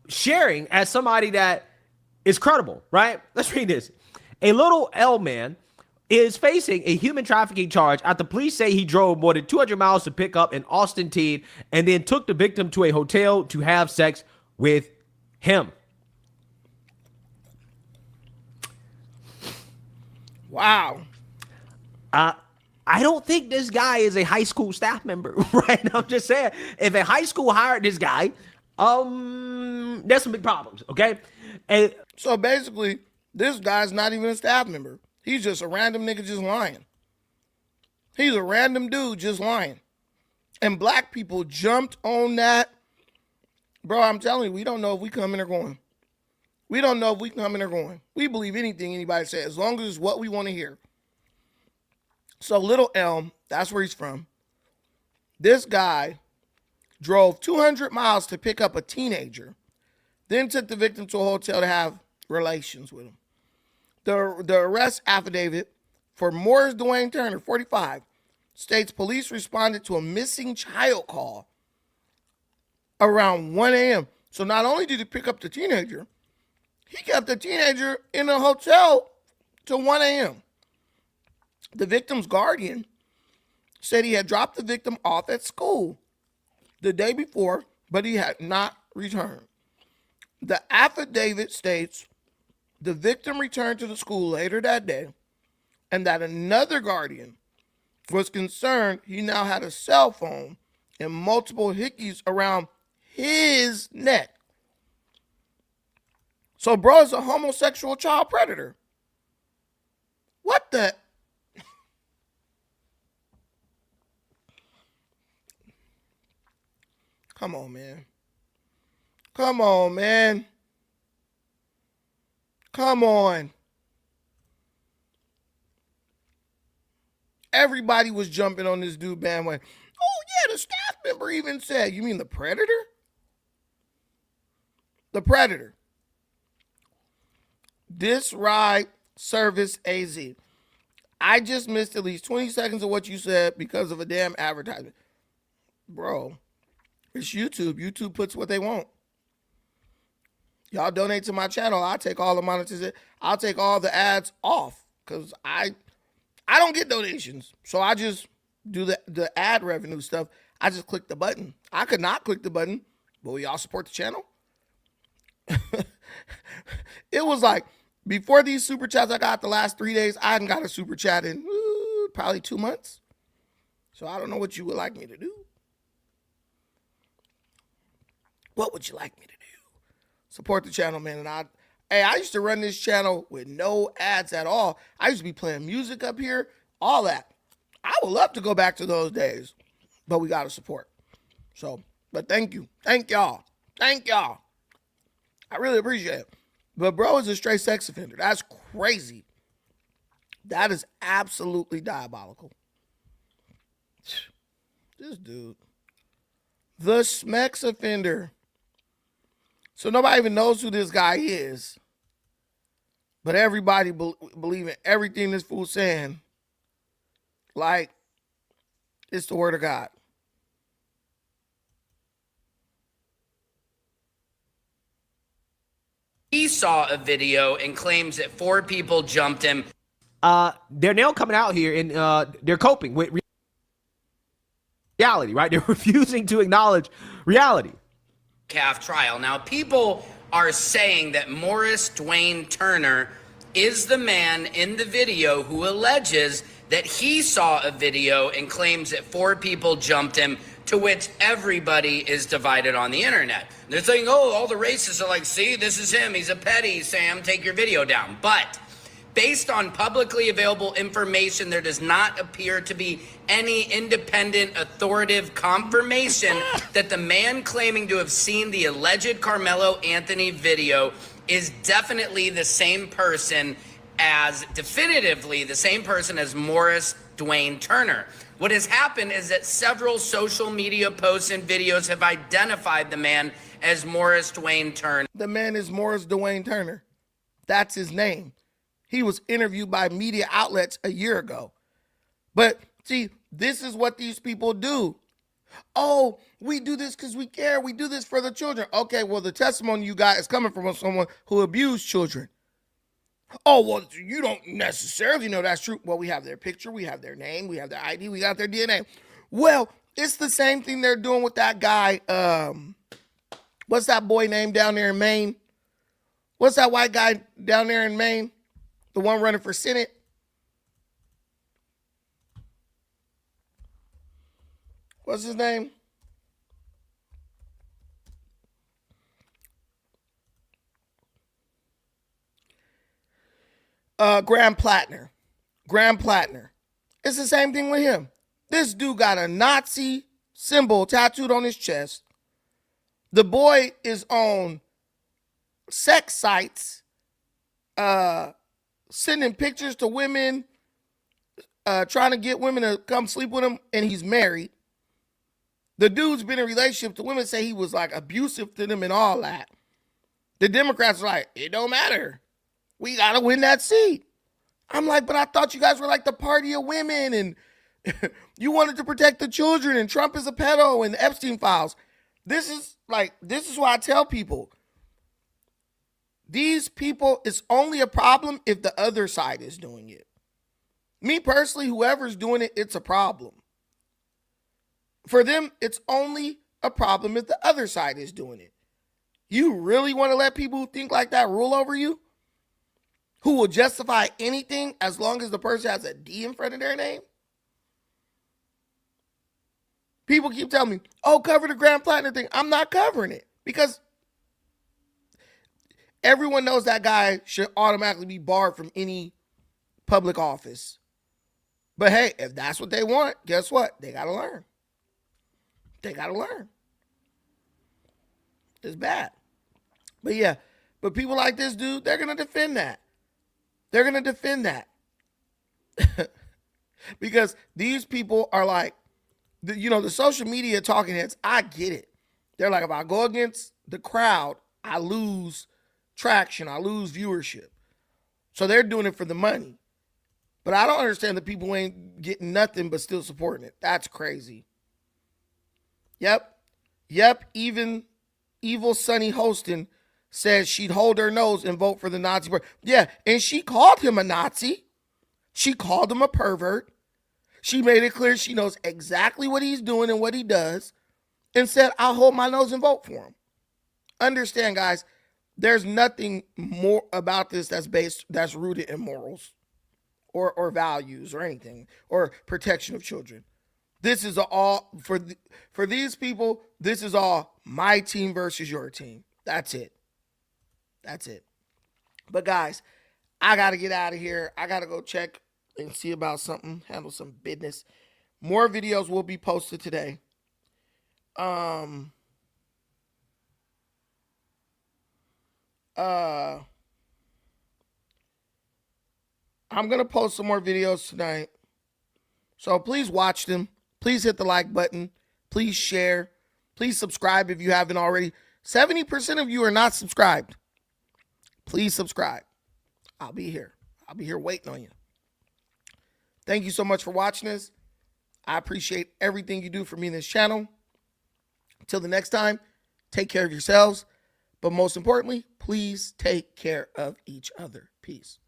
sharing as somebody that is credible, right? Let's read this. A little L man is facing a human trafficking charge after police say he drove more than 200 miles to pick up an Austin teen and then took the victim to a hotel to have sex with him. Wow. I don't think this guy is a high school staff member, right? I'm just saying, if a high school hired this guy, there's some big problems, okay? And so basically, this guy's not even a staff member. He's just a random nigga just lying. He's a random dude just lying. And black people jumped on that. Bro, I'm telling you, we don't know if we coming or going. We don't know if we coming or going. We believe anything anybody says, as long as it's what we want to hear. So Little Elm, that's where he's from. This guy drove 200 miles to pick up a teenager, then took the victim to a hotel to have relations with him. The arrest affidavit for Morris Dwayne Turner, 45, states police responded to a missing child call around 1 a.m. So not only did he pick up the teenager, he kept the teenager in a hotel till 1 a.m. The victim's guardian said he had dropped the victim off at school the day before, but he had not returned. The affidavit states the victim returned to the school later that day and that another guardian was concerned he now had a cell phone and multiple hickeys around his neck. So bro is a homosexual child predator. What the? Come on, man. Come on, man. Come on. Everybody was jumping on this dude bandwagon. Oh, yeah, the staff member even said, you mean the predator? The predator. This ride service AZ. I just missed at least 20 seconds of what you said because of a damn advertisement. Bro, it's YouTube. YouTube puts what they want. Y'all donate to my channel. I'll take all the monetization. I'll take all the ads off because I don't get donations. So I just do the ad revenue stuff. I just click the button. I could not click the button, but will y'all support the channel? It was like, before these super chats I got the last 3 days, I hadn't got a super chat in probably 2 months. So I don't know what you would like me to do. What would you like me to do? Support the channel, man. And I used to run this channel with no ads at all. I used to be playing music up here, all that. I would love to go back to those days, but we got to support. So, but thank you. Thank y'all. Thank y'all. I really appreciate it. But bro is a straight sex offender. That's crazy. That is absolutely diabolical. This dude. The Smex offender. So nobody even knows who this guy is. But everybody believing everything this fool's saying. Like, it's the word of God. He saw a video and claims that 4 people jumped him. They're now coming out here and they're coping with reality, right? They're refusing to acknowledge reality. Calf trial. Now, people are saying that Morris Dwayne Turner is the man in the video who alleges that he saw a video and claims that 4 people jumped him, to which everybody is divided on the internet. They're saying, oh, all the racists are like, see, this is him. He's a petty, Sam. Take your video down. But based on publicly available information, there does not appear to be any independent authoritative confirmation that the man claiming to have seen the alleged Karmelo Anthony video is definitely the same person definitively the same person as Morris Dwayne Turner. What has happened is that several social media posts and videos have identified the man as Morris Dwayne Turner. The man is Morris Dwayne Turner. That's his name. He was interviewed by media outlets a year ago. But see, this is what these people do. Oh, we do this because we care. We do this for the children. Okay, well, the testimony you got is coming from someone who abused children. Oh, well, you don't necessarily know that's true. Well, we have their picture. We have their name. We have their ID. We got their DNA. Well, it's the same thing they're doing with that guy. What's that boy name down there in Maine? What's that white guy down there in Maine? The one running for Senate? What's his name? Graham Plattner. Graham Plattner. It's the same thing with him. This dude got a Nazi symbol tattooed on his chest. The boy is on sex sites, sending pictures to women, trying to get women to come sleep with him, and he's married. The dude's been in a relationship to women, say he was like abusive to them and all that. The Democrats are like, it don't matter. We got to win that seat. I'm like, but I thought you guys were like the party of women and you wanted to protect the children and Trump is a pedo and the Epstein files. This is why I tell people, these people, it's only a problem if the other side is doing it. Me personally, whoever's doing it, it's a problem. For them, it's only a problem if the other side is doing it. You really want to let people who think like that rule over you? Who will justify anything as long as the person has a D in front of their name? People keep telling me, oh, cover the Grand Platinum thing. I'm not covering it because everyone knows that guy should automatically be barred from any public office. But hey, if that's what they want, guess what? They got to learn. They got to learn. It's bad. But yeah, but people like this dude, they're going to defend that. They're going to defend that. Because these people are like, the social media talking heads, I get it. They're like, if I go against the crowd, I lose traction, I lose viewership. So they're doing it for the money. But I don't understand the people who ain't getting nothing but still supporting it. That's crazy. Yep. Even evil Sunny Hostin says she'd hold her nose and vote for the Nazi. Yeah, and she called him a Nazi. She called him a pervert. She made it clear she knows exactly what he's doing and what he does and said, I'll hold my nose and vote for him. Understand, guys, there's nothing more about this that's rooted in morals or values or anything or protection of children. This is all, for these people, this is all my team versus your team. That's it. That's it. But guys, I got to get out of here. I got to go check and see about something, handle some business. More videos will be posted today. I'm going to post some more videos tonight. So please watch them. Please hit the like button. Please share. Please subscribe if you haven't already. 70% of you are not subscribed. Please subscribe. I'll be here. I'll be here waiting on you. Thank you so much for watching this. I appreciate everything you do for me in this channel. Until the next time, take care of yourselves. But most importantly, please take care of each other. Peace.